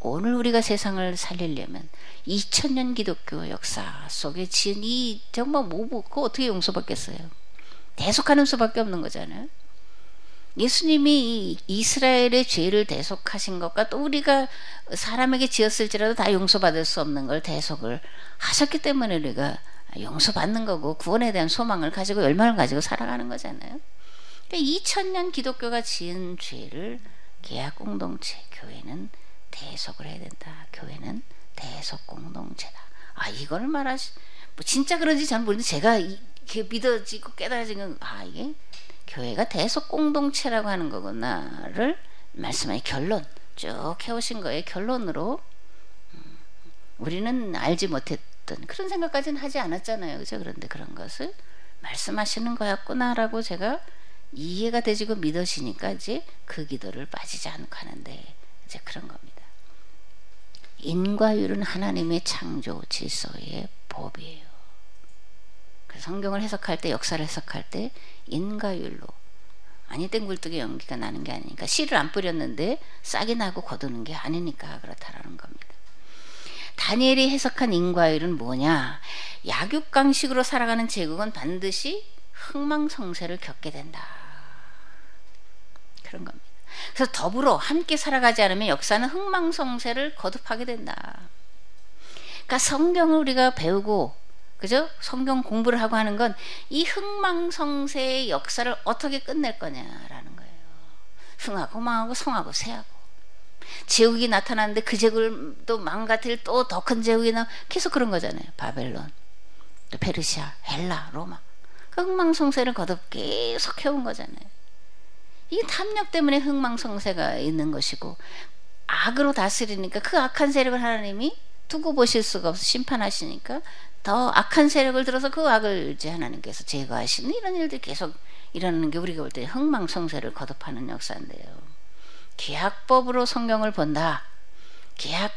S1: 오늘 우리가 세상을 살리려면 2000년 기독교 역사 속에 지은 이 정말 그거 어떻게 용서받겠어요? 대속하는 수밖에 없는 거잖아요. 예수님이 이스라엘의 죄를 대속하신 것과 또 우리가 사람에게 지었을지라도 다 용서받을 수 없는 걸 대속을 하셨기 때문에 우리가 용서받는 거고 구원에 대한 소망을 가지고 열망을 가지고 살아가는 거잖아요. 그러니까 2000년 기독교가 지은 죄를 계약 공동체, 교회는 대속을 해야 된다. 교회는 대속공동체다. 아, 이걸 말하시, 뭐 진짜 그런지 잘 모르는데 제가 이렇게 믿어지고 깨달아지는, 아, 이게 교회가 대속공동체라고 하는 거구나를 말씀하신 결론 쭉 해오신 거예요. 결론으로 우리는 알지 못했던 그런 생각까지는 하지 않았잖아요. 그죠? 그런데 그런 것을 말씀하시는 거였구나라고 제가 이해가 되지고 믿으시니까 이제 그 기도를 빠지지 않고 하는데 이제 그런 겁니다. 인과율은 하나님의 창조 질서의 법이에요. 그래서 성경을 해석할 때, 역사를 해석할 때 인과율로, 아니 땡굴뚝에 연기가 나는 게 아니니까, 씨를 안 뿌렸는데 싹이 나고 거두는 게 아니니까 그렇다라는 겁니다. 다니엘이 해석한 인과율은 뭐냐? 약육강식으로 살아가는 제국은 반드시 흥망성쇠를 겪게 된다. 그런 겁니다. 그래서 더불어 함께 살아가지 않으면 역사는 흥망성쇠를 거듭하게 된다. 그러니까 성경을 우리가 배우고, 그죠? 성경 공부를 하고 하는 건 이 흥망성쇠의 역사를 어떻게 끝낼 거냐라는 거예요. 흥하고 망하고 성하고 쇠하고. 제국이 나타나는데 그 제국을 또 망가뜨릴 또 더 큰 제국이 계속 그런 거잖아요. 바벨론, 또 페르시아, 헬라, 로마. 그 흥망성쇠를 거듭 계속 해온 거잖아요. 이게 탐욕 때문에 흥망성쇠가 있는 것이고, 악으로 다스리니까 그 악한 세력을 하나님이 두고 보실 수가 없어 심판하시니까 더 악한 세력을 들어서 그 악을 이제 하나님께서 제거하시는 이런 일들이 계속 일어나는 게 우리가 볼 때 흥망성쇠를 거듭하는 역사인데요. 계약법으로 성경을 본다. 계약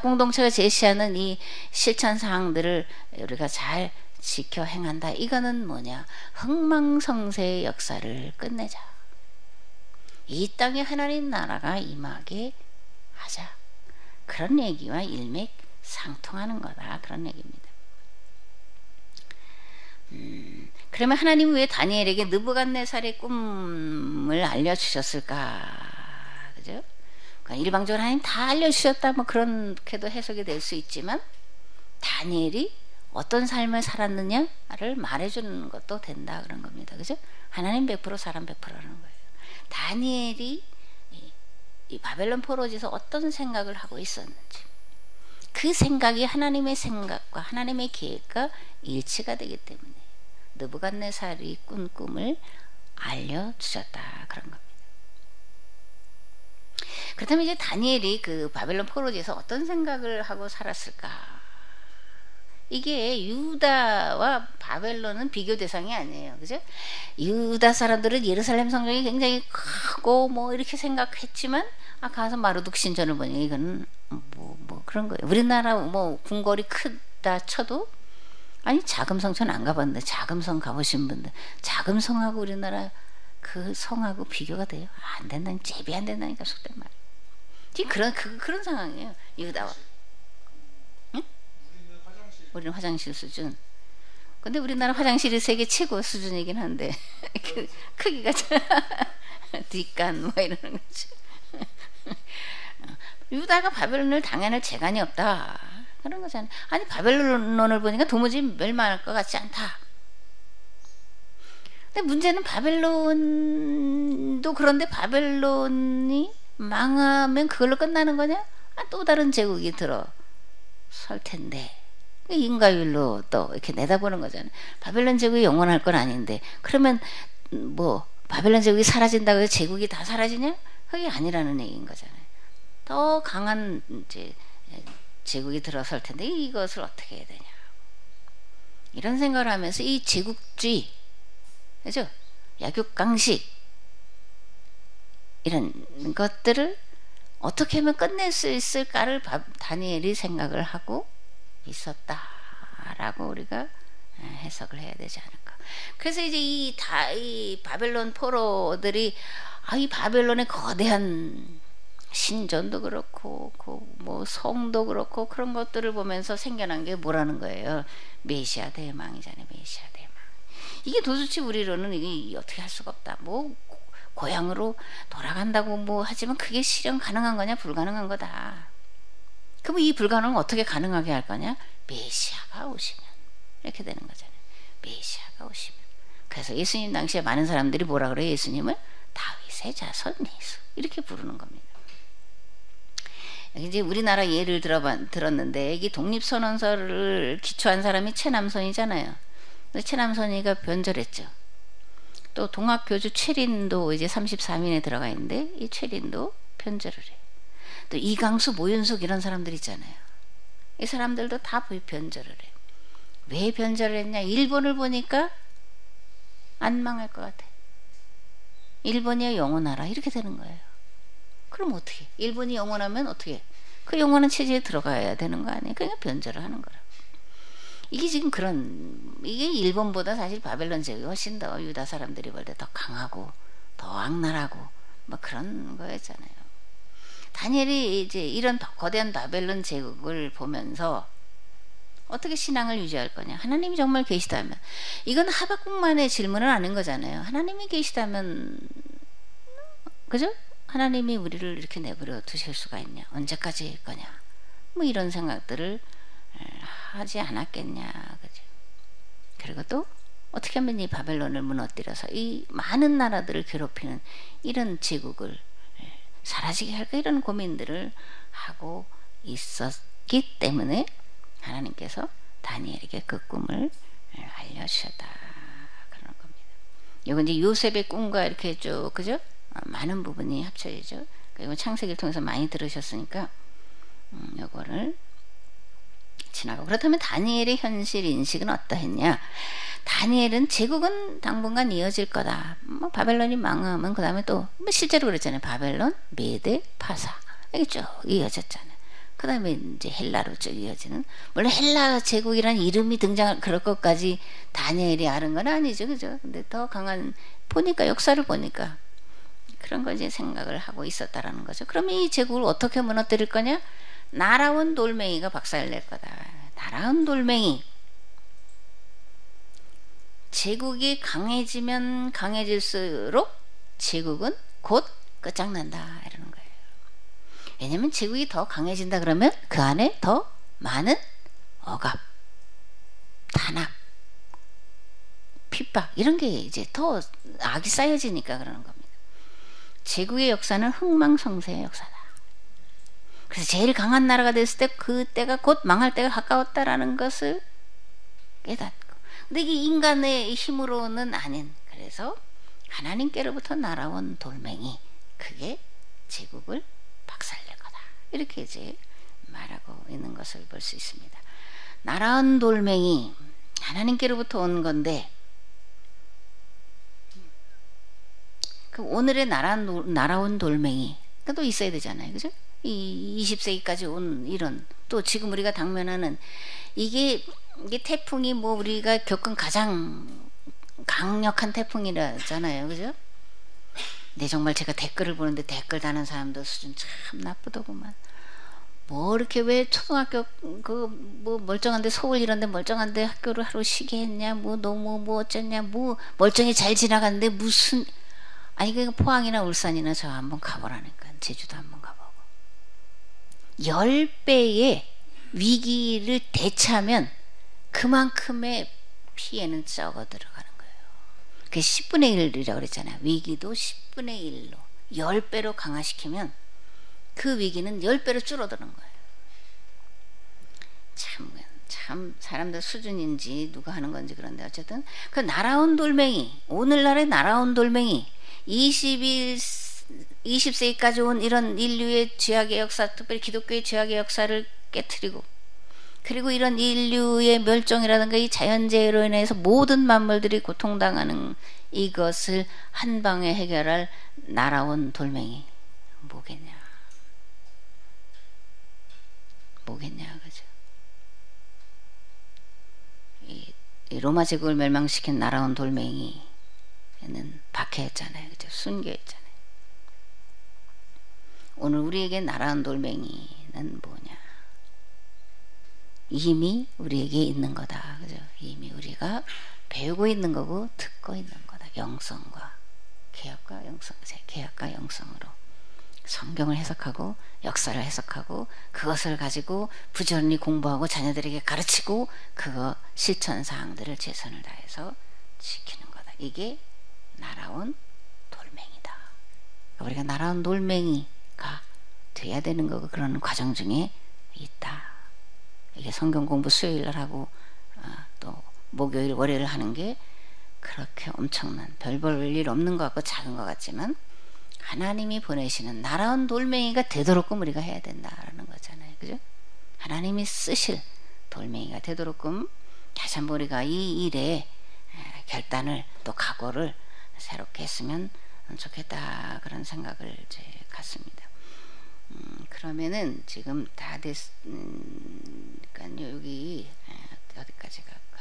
S1: 공동체가 제시하는 이 실천 사항들을 우리가 잘 지켜 행한다. 이거는 뭐냐? 흥망성쇠의 역사를 끝내자. 이 땅에 하나님 나라가 임하게 하자. 그런 얘기와 일맥상통하는 거다. 그런 얘기입니다. 그러면 하나님은 왜 다니엘에게 느부갓네살의 꿈을 알려주셨을까? 그죠? 그러니까 일방적으로 하나님 다 알려주셨다. 뭐 그렇게도 해석이 될 수 있지만, 다니엘이 어떤 삶을 살았느냐를 말해주는 것도 된다. 그런 겁니다. 그죠? 하나님 100% 사람 100%라는 거예요. 다니엘이 이 바벨론 포로지에서 어떤 생각을 하고 있었는지, 그 생각이 하나님의 생각과 하나님의 계획과 일치가 되기 때문에 느부갓네살이 꾼 꿈을 알려주셨다. 그런 겁니다. 그렇다면 이제 다니엘이 그 바벨론 포로지에서 어떤 생각을 하고 살았을까? 이게 유다와 바벨론은 비교 대상이 아니에요. 그죠? 유다 사람들은 예루살렘 성전이 굉장히 크고 뭐 이렇게 생각했지만, 가서 마르둑 신전을 보니 이거는 뭐 그런 거예요. 우리나라 뭐 궁궐이 크다 쳐도, 아니 자금성전 안 가봤는데 자금성 가보신 분들, 자금성하고 우리나라 그 성하고 비교가 돼요? 안 된다니, 제비 안 된다니까, 속된 말. 지금 그런 상황이에요. 유다와. 응? 우리는 화장실 수준. 근데 우리나라 화장실이 세계 최고 수준이긴 한데 크기가 뒷간 뭐 이러는 거지. 유다가 바벨론을 당해낼 재간이 없다. 그런 거잖아요. 아니 바벨론을 보니까 도무지 멸망할 것 같지 않다. 근데 문제는 바벨론도 그런데 바벨론이 망하면 그걸로 끝나는 거냐? 또 다른 제국이 들어설 텐데, 인과율로 또 이렇게 내다보는 거잖아요. 바벨론 제국이 영원할 건 아닌데, 그러면 뭐 바벨론 제국이 사라진다고 해서 제국이 다 사라지냐? 그게 아니라는 얘기인 거잖아요. 더 강한 이제 제국이 들어설 텐데 이것을 어떻게 해야 되냐? 이런 생각을 하면서 이 제국주의, 그죠? 약육강식 이런 것들을 어떻게 하면 끝낼 수 있을까를 다니엘이 생각을 하고 있었다라고 우리가 해석을 해야 되지 않을까. 그래서 이제 이 바벨론 포로들이 이 바벨론의 거대한 신전도 그렇고 뭐 성도 그렇고 그런 것들을 보면서 생겨난 게 뭐라는 거예요? 메시아 대망이잖아요. 메시아 대망. 이게 도대체 우리로는 이게 어떻게 할 수가 없다. 뭐 고향으로 돌아간다고 뭐 하지만 그게 실현 가능한 거냐 불가능한 거다. 그럼 이 불가능은 어떻게 가능하게 할 거냐? 메시아가 오시면 이렇게 되는 거잖아요. 메시아가 오시면. 그래서 예수님 당시에 많은 사람들이 뭐라 그래요? 예수님을 다윗의 자손 예수 이렇게 부르는 겁니다. 이제 우리나라 예를 들었는데 이 독립선언서를 기초한 사람이 최남선이잖아요. 최남선이가 변절했죠. 또 동학교주 최린도 이제 33인에 들어가 있는데 이 최린도 변절을 해. 또 이강수, 모윤숙 이런 사람들 있잖아요. 이 사람들도 다 변절을 해. 왜 변절을 했냐? 일본을 보니까 안 망할 것 같아. 일본이 영원하라 이렇게 되는 거예요. 그럼 어떻게? 일본이 영원하면 어떻게? 그 영원한 체제에 들어가야 되는 거 아니에요? 그러니까 변절을 하는 거라. 이게 지금 이게 일본보다 사실 바벨론 제국이 훨씬 더 유다 사람들이 볼 때 더 강하고 더 악랄하고 뭐 그런 거였잖아요. 다니엘이 이제 이런 거대한 바벨론 제국을 보면서 어떻게 신앙을 유지할 거냐? 하나님이 정말 계시다면, 이건 하박국만의 질문은 아닌 거잖아요. 하나님이 계시다면, 그죠? 하나님이 우리를 이렇게 내버려 두실 수가 있냐? 언제까지일 거냐? 뭐 이런 생각들을 하지 않았겠냐, 그죠? 그리고 또 어떻게 하면 이 바벨론을 무너뜨려서 이 많은 나라들을 괴롭히는 이런 제국을 사라지게 할까, 이런 고민들을 하고 있었기 때문에 하나님께서 다니엘에게 그 꿈을 알려주셨다, 그런 겁니다. 이건 이제 요셉의 꿈과 이렇게 쭉, 그죠? 많은 부분이 합쳐지죠. 그리고 창세기를 통해서 많이 들으셨으니까 요거를 지나가고. 그렇다면 다니엘의 현실 인식은 어떠했냐? 다니엘은 제국은 당분간 이어질 거다. 뭐 바벨론이 망하면 그 다음에 또 뭐 실제로 그랬잖아요. 바벨론, 메대, 파사 이게 쭉 이어졌잖아요. 그 다음에 이제 헬라로 쭉 이어지는, 물론 헬라 제국이라는 이름이 등장할 그럴 것까지 다니엘이 아는 건 아니죠, 그죠? 근데 더 강한, 보니까 역사를 보니까 그런 거 이제 생각을 하고 있었다라는 거죠. 그러면 이 제국을 어떻게 무너뜨릴 거냐? 날아온 돌멩이가 박살낼 거다. 날아온 돌멩이. 제국이 강해지면 강해질수록 제국은 곧 끝장난다, 이러는 거예요. 왜냐면 제국이 더 강해진다 그러면 그 안에 더 많은 억압, 탄압, 핍박 이런 게 이제 더 악이 쌓여지니까 그러는 겁니다. 제국의 역사는 흥망성쇠의 역사다. 그래서 제일 강한 나라가 됐을 때 그때가 곧 망할 때가 가까웠다라는 것을 깨닫고, 근데 이게 인간의 힘으로는 아닌, 그래서 하나님께로부터 날아온 돌멩이, 그게 제국을 박살낼 거다, 이렇게 이제 말하고 있는 것을 볼 수 있습니다. 날아온 돌멩이, 하나님께로부터 온 건데, 그 오늘의 날아온 돌멩이 또 있어야 되잖아요, 그죠? 이 20세기까지 온 이런, 또 지금 우리가 당면하는 이게 태풍이 뭐 우리가 겪은 가장 강력한 태풍이라잖아요, 그죠? 근데 정말 제가 댓글을 보는데 댓글 다는 사람들 수준 참 나쁘더구만. 뭐 이렇게 왜 초등학교 그 뭐 멀쩡한데, 서울 이런데 멀쩡한데 학교를 하루 쉬게 했냐, 뭐 너무 뭐 어쩌냐, 뭐 멀쩡히 잘 지나갔는데 무슨, 아니 그 포항이나 울산이나 저 한번 가보라니까, 제주도 한번 가보고 10배의 위기를 대처하면 그만큼의 피해는 적어 들어가는 거예요. 그게 10분의 1이라고 그랬잖아요. 위기도 10분의 1로 10배로 강화시키면 그 위기는 10배로 줄어드는 거예요. 참 사람들 수준인지 누가 하는 건지, 그런데 어쨌든 그 날아온 돌멩이, 오늘날의 날아온 돌멩이, 20세기까지 온 이런 인류의 죄악의 역사, 특별히 기독교의 죄악의 역사를 깨트리고, 그리고 이런 인류의 멸종이라든가 이 자연재해로 인해서 모든 만물들이 고통당하는 이것을 한 방에 해결할 날아온 돌멩이 뭐겠냐, 그죠? 이 로마 제국을 멸망시킨 날아온 돌멩이는 박해했잖아요, 그죠? 순교했잖아요. 오늘 우리에게 날아온 돌멩이는 뭐냐? 이미 우리에게 있는 거다, 그죠? 이미 우리가 배우고 있는 거고 듣고 있는 거다. 영성과 개혁과 영성으로 성경을 해석하고 역사를 해석하고 그것을 가지고 부지런히 공부하고 자녀들에게 가르치고 그거 실천 사항들을 최선을 다해서 지키는 거다. 이게 날아온 돌멩이다. 우리가 날아온 돌멩이가 돼야 되는 거고 그런 과정 중에 있다. 이게 성경 공부 수요일날 하고 또 목요일 월요일 하는 게 그렇게 엄청난 별볼 일 없는 것 같고 작은 것 같지만 하나님이 보내시는 날아온 돌멩이가 되도록끔 우리가 해야 된다라는 거잖아요. 그죠? 하나님이 쓰실 돌멩이가 되도록끔 다시 한번 우리가 이 일에 결단을 또 각오를 새롭게 했으면 좋겠다 그런 생각을 이제 갖습니다. 그러면은 지금 다 그러니까 여기 어디까지 갈까?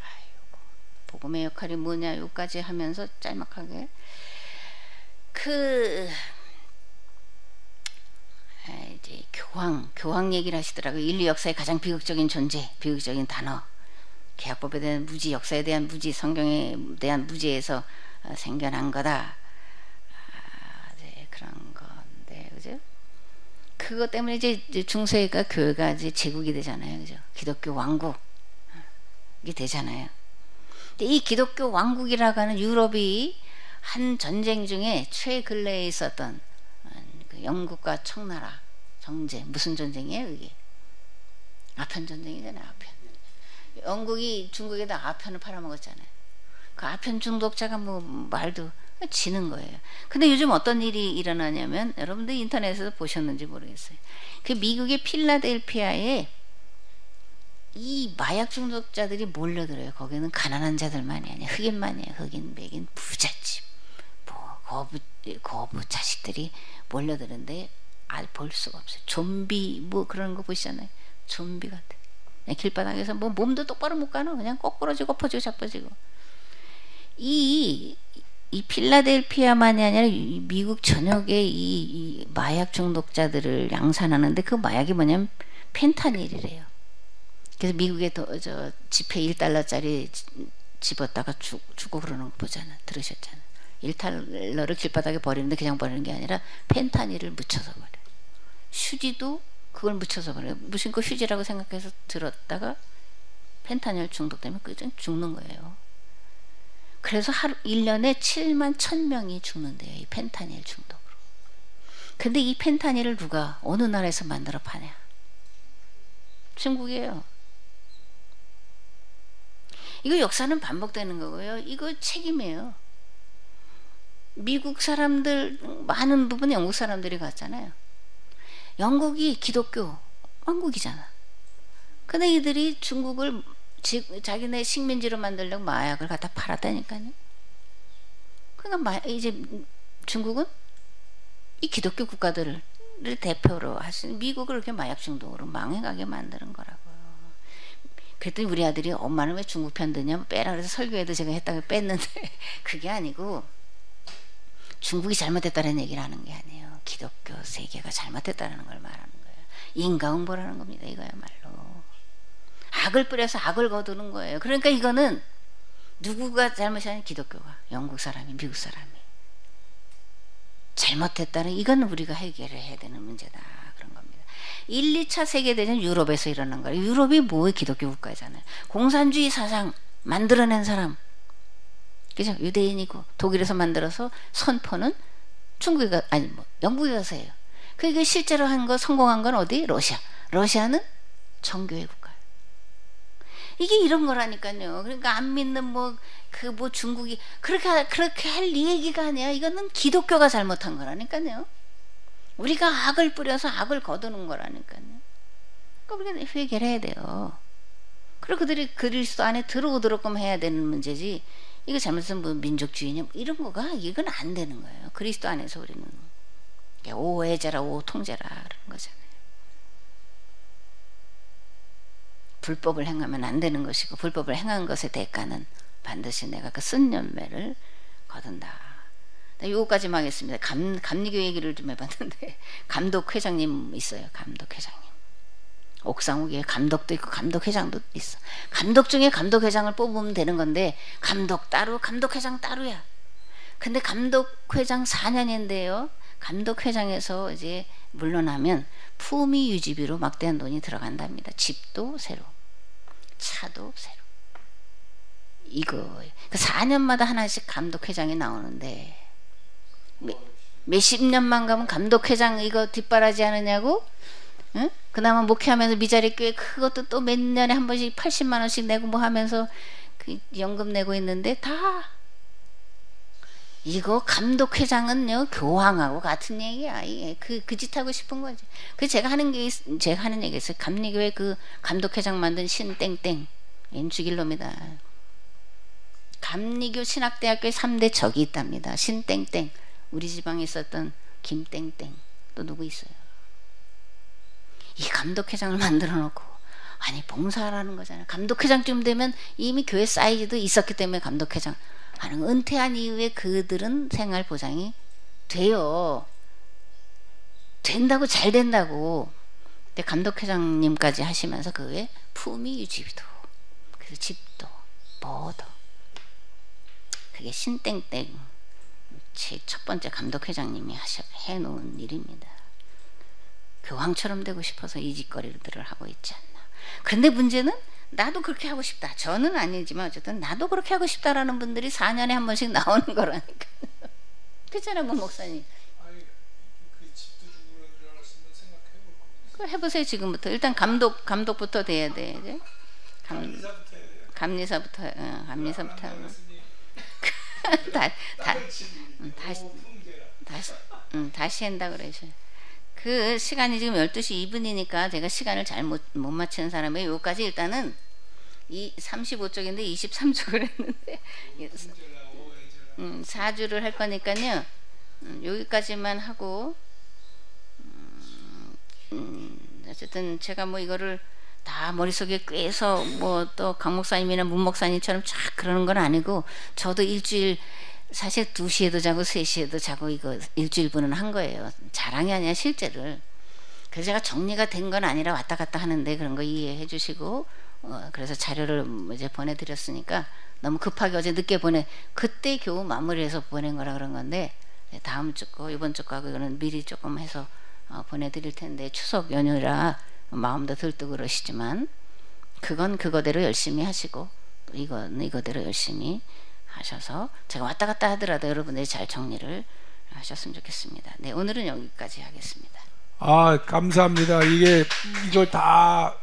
S1: 아이고, 복음의 역할이 뭐냐 여기까지 하면서 짤막하게 이제 교황 얘기를 하시더라고요. 인류 역사의 가장 비극적인 존재, 비극적인 단어. 계약법에 대한 무지, 역사에 대한 무지, 성경에 대한 무지에서 생겨난 거다. 네, 그런 건데, 그죠? 그것 때문에 이제 중세가 교회가 이제 제국이 되잖아요, 그죠? 기독교 왕국 이게 되잖아요. 근데 이 기독교 왕국이라고 하는 유럽이 한 전쟁 중에 최근래에 있었던 그 영국과 청나라 정제 무슨 전쟁이에요, 이게? 아편 전쟁이잖아요, 아편. 영국이 중국에다 아편을 팔아먹었잖아요. 그 아편 중독자가 뭐 말도 지는 거예요. 근데 요즘 어떤 일이 일어나냐면 여러분들 인터넷에서 보셨는지 모르겠어요. 그 미국의 필라델피아에 이 마약 중독자들이 몰려들어요. 거기는 가난한 자들만이 아니에요. 흑인만이에요. 흑인, 백인, 부잣집, 뭐 거부 자식들이 몰려드는데 볼 수가 없어요. 좀비 뭐 그런 거 보시잖아요. 좀비 같아. 길바닥에서 뭐 몸도 똑바로 못 가는 그냥 꼬꾸러지고 퍼지고 자빠지고. 이 필라델피아만이 아니라 미국 전역에 이 마약 중독자들을 양산하는데 그 마약이 뭐냐면 펜타닐이래요. 그래서 미국에 저 지폐 1달러짜리 집었다가 죽고 그러는 거 보잖아. 들으셨잖아. 1달러를 길바닥에 버리는데 그냥 버리는 게 아니라 펜타닐을 묻혀서 버려. 휴지도 그걸 묻혀서 버려요. 무심코 휴지라고 생각해서 들었다가 펜타닐 중독 때문에 그냥 죽는 거예요. 그래서 1년에 7만 1,000명이 죽는데요. 이 펜타닐 중독으로. 근데 이 펜타닐을 누가 어느 나라에서 만들어 파냐? 중국이에요. 이거 역사는 반복되는 거고요. 이거 책임이에요. 미국 사람들 많은 부분 영국 사람들이 갔잖아요. 영국이 기독교 왕국이잖아. 근데 이들이 중국을 자기네 식민지로 만들려고 마약을 갖다 팔았다니까요. 그러니까 이제 중국은 이 기독교 국가들을 대표로 하시는 미국을 이렇게 마약 중독으로 망해가게 만드는 거라고요. 그랬더니 우리 아들이 엄마는 왜 중국 편 드냐 빼라 그래서 설교에도 제가 했다고 뺐는데 그게 아니고 중국이 잘못됐다는 얘기를 하는 게 아니에요. 기독교 세계가 잘못됐다는 걸 말하는 거예요. 인과응보라는 겁니다. 이거야말로 악을 뿌려서 악을 거두는 거예요. 그러니까 이거는 누구가 잘못이 아니라 기독교가 영국 사람이 미국 사람이 잘못했다는 이건 우리가 해결을 해야 되는 문제다 그런 겁니다. 1, 2차 세계대전 유럽에서 일어난 거예요. 유럽이 뭐 기독교 국가잖아요. 공산주의 사상 만들어낸 사람 그죠? 유대인이고 독일에서 만들어서 선포는 중국이 아니 뭐 영국에 가서 해요. 그게 실제로 한 거 성공한 건 어디? 러시아는 정교회 국가예요. 이게 이런 거라니까요. 그러니까 안 믿는 뭐 중국이 그렇게 할 얘기가 아니야. 이거는 기독교가 잘못한 거라니까요. 우리가 악을 뿌려서 악을 거두는 거라니까요. 그러니까 우리가 회개를 해야 돼요. 그리고 그들이 그리스도 안에 들어오도록끔 해야 되는 문제지. 이거 잘못해서 뭐 민족주의냐 이런 거가 이건 안 되는 거예요. 그리스도 안에서 우리는 오해자라 오통제라 그런 거잖아요. 불법을 행하면 안 되는 것이고 불법을 행한 것의 대가는 반드시 내가 그 쓴 열매를 거둔다. 요거까지만 하겠습니다. 감리교 얘기를 좀 해봤는데 감독회장님 있어요. 감독회장님. 옥상옥에 감독도 있고 감독회장도 있어. 감독 중에 감독회장을 뽑으면 되는 건데 감독 따로 감독회장 따로야. 근데 감독회장 4년인데요. 감독회장에서 이제 물러나면 품위 유지비로 막대한 돈이 들어간답니다. 집도 새로 차도 새로 이거 4년마다 하나씩 감독회장이 나오는데 몇십 년만 가면 감독회장 이거 뒷바라지 하느냐고? 응? 그나마 목회하면서 미자리 교회 그것도 또 몇 년에 한 번씩 80만 원씩 내고 뭐 하면서 그 연금 내고 있는데 다 이거 감독회장은요 교황하고 같은 얘기야. 그 짓 하고 싶은 거지. 그 제가 하는 얘기 있어요. 감리교회 그 감독회장 만든 신땡땡 죽일 놈이다. 감리교 신학대학교에 3대 적이 있답니다. 신땡땡, 우리 지방에 있었던 김땡땡, 또 누구 있어요. 이 감독회장을 만들어 놓고 아니 봉사하라는 거잖아요. 감독회장쯤 되면 이미 교회 사이즈도 있었기 때문에 감독회장 하는 은퇴한 이후에 그들은 생활 보장이 돼요. 된다고 잘 된다고. 근데 감독회장님까지 하시면서 그 외에 품위 유지도 그래서 집도 뭐도 그게 신땡땡 제 첫 번째 감독회장님이 해놓은 일입니다. 교황처럼 되고 싶어서 이 짓거리들을 하고 있지 않나. 그런데 문제는 나도 그렇게 하고 싶다. 저는 아니지만 어쨌든 나도 그렇게 하고 싶다라는 분들이 4년에 한 번씩 나오는 거라니까. 그렇잖아요, 뭐 목사님.
S2: 아니 그 집도 주고 그런 줄 알았으면 생각해볼 겁니다.
S1: 그 해보세요 지금부터. 일단 감독부터 돼야 돼. 이제 감리사부터 해야 돼. 감리사부터 다시 한다 그러죠. 그 시간이 지금 12시 2분이니까 제가 시간을 잘 못 맞추는 사람이에요. 요까지 일단은 35쪽인데 23쪽을 했는데 4주를 할 거니까요. 여기까지만 하고 어쨌든 제가 뭐 이거를 다 머릿속에 꿰서 뭐 또 강 목사님이나 문 목사님처럼 쫙 그러는 건 아니고 저도 일주일 사실 2시에도 자고 3시에도 자고 이거 일주일분은 한 거예요. 자랑이 아니라 실제를. 그래서 제가 정리가 된 건 아니라 왔다 갔다 하는데 그런 거 이해해 주시고 그래서 자료를 이제 보내드렸으니까 너무 급하게 어제 늦게 그때 겨우 마무리해서 보낸 거라 그런 건데 다음 주 거 이번 주 거하고 이거는 미리 조금 해서 보내드릴 텐데 추석 연휴라 마음도 들뜨고 그러시지만 그건 그거대로 열심히 하시고 이건 이거대로 열심히 하셔서 제가 왔다 갔다 하더라도 여러분들이 잘 정리를 하셨으면 좋겠습니다. 네, 오늘은 여기까지 하겠습니다.
S2: 아, 감사합니다. 이걸 다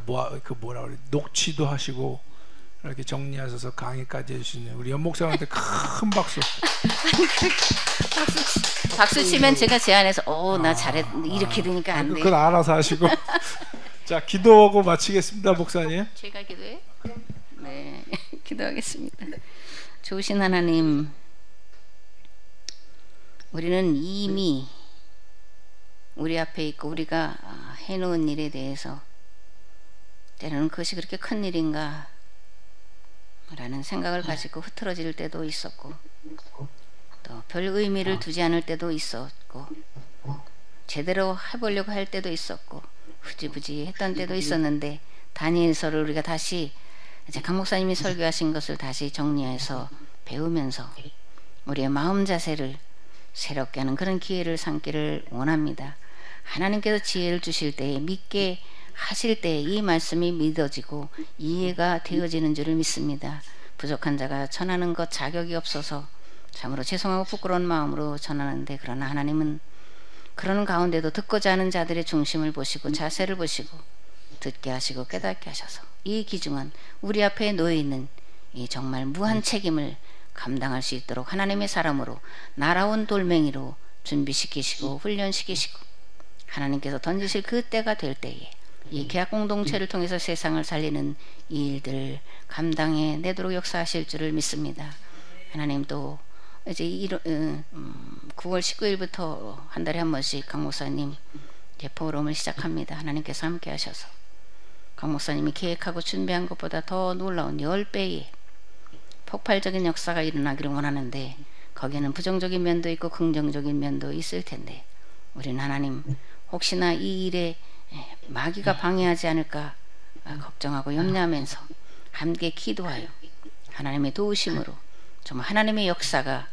S2: 뭐라 그래 녹취도 하시고 이렇게 정리하셔서 강의까지 해주시네요. 우리 연 목사한테 큰 박수.
S1: 박수 치면 제가 제안해서 나 잘했 이렇게 되니까 안 돼.
S2: 그건 알아서 하시고. 자, 기도하고 마치겠습니다, 목사님.
S1: 제가 기도해? 네, 기도하겠습니다. 좋으신 하나님, 우리는 이미 우리 앞에 있고 우리가 해놓은 일에 대해서 때로는 그것이 그렇게 큰 일인가 라는 생각을 가지고 흐트러질 때도 있었고 또 별 의미를 두지 않을 때도 있었고 제대로 해보려고 할 때도 있었고 흐지부지 했던 때도 있었는데 다니엘서를 우리가 다시 이제 강 목사님이 설교하신 것을 다시 정리해서 배우면서 우리의 마음 자세를 새롭게 하는 그런 기회를 삼기를 원합니다. 하나님께서 지혜를 주실 때에 믿게 하실 때 이 말씀이 믿어지고 이해가 되어지는 줄을 믿습니다. 부족한 자가 전하는 것 자격이 없어서 참으로 죄송하고 부끄러운 마음으로 전하는데 그러나 하나님은 그러는 가운데도 듣고자 하는 자들의 중심을 보시고 자세를 보시고 듣게 하시고 깨닫게 하셔서 이 기중은 우리 앞에 놓여 있는 이 정말 무한 책임을 감당할 수 있도록 하나님의 사람으로 날아온 돌멩이로 준비시키시고 훈련시키시고 하나님께서 던지실 그 때가 될 때에 이 계약 공동체를 통해서 세상을 살리는 이 일들을 감당해 내도록 역사하실 줄을 믿습니다. 하나님 또 이제 9월 19일부터 한 달에 한 번씩 강 목사님 포럼을 시작합니다. 하나님께서 함께 하셔서 강 목사님이 계획하고 준비한 것보다 더 놀라운 10배의 폭발적인 역사가 일어나기를 원하는데 거기에는 부정적인 면도 있고 긍정적인 면도 있을 텐데 우리는 하나님 혹시나 이 일에 마귀가 방해하지 않을까 걱정하고 염려하면서 함께 기도하여 하나님의 도우심으로 정말 하나님의 역사가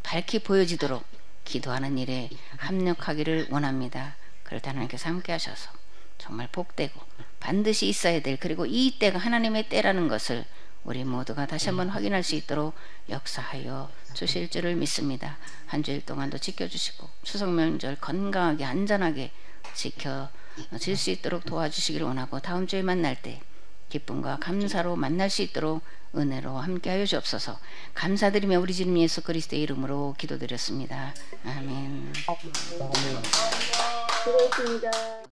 S1: 밝히 보여지도록 기도하는 일에 합력하기를 원합니다. 그럴 때 하나님께서 함께 하셔서 정말 복되고 반드시 있어야 될 그리고 이 때가 하나님의 때라는 것을 우리 모두가 다시 한번 확인할 수 있도록 역사하여 주실 줄을 믿습니다. 한 주일 동안도 지켜주시고 추석 명절 건강하게 안전하게 지켜질 수 있도록 도와주시기를 원하고 다음 주에 만날 때 기쁨과 감사로 만날 수 있도록 은혜로 함께하여 주옵소서. 감사드리며 우리 주님 예수 그리스도의 이름으로 기도드렸습니다. 아멘.
S3: 수고했습니다.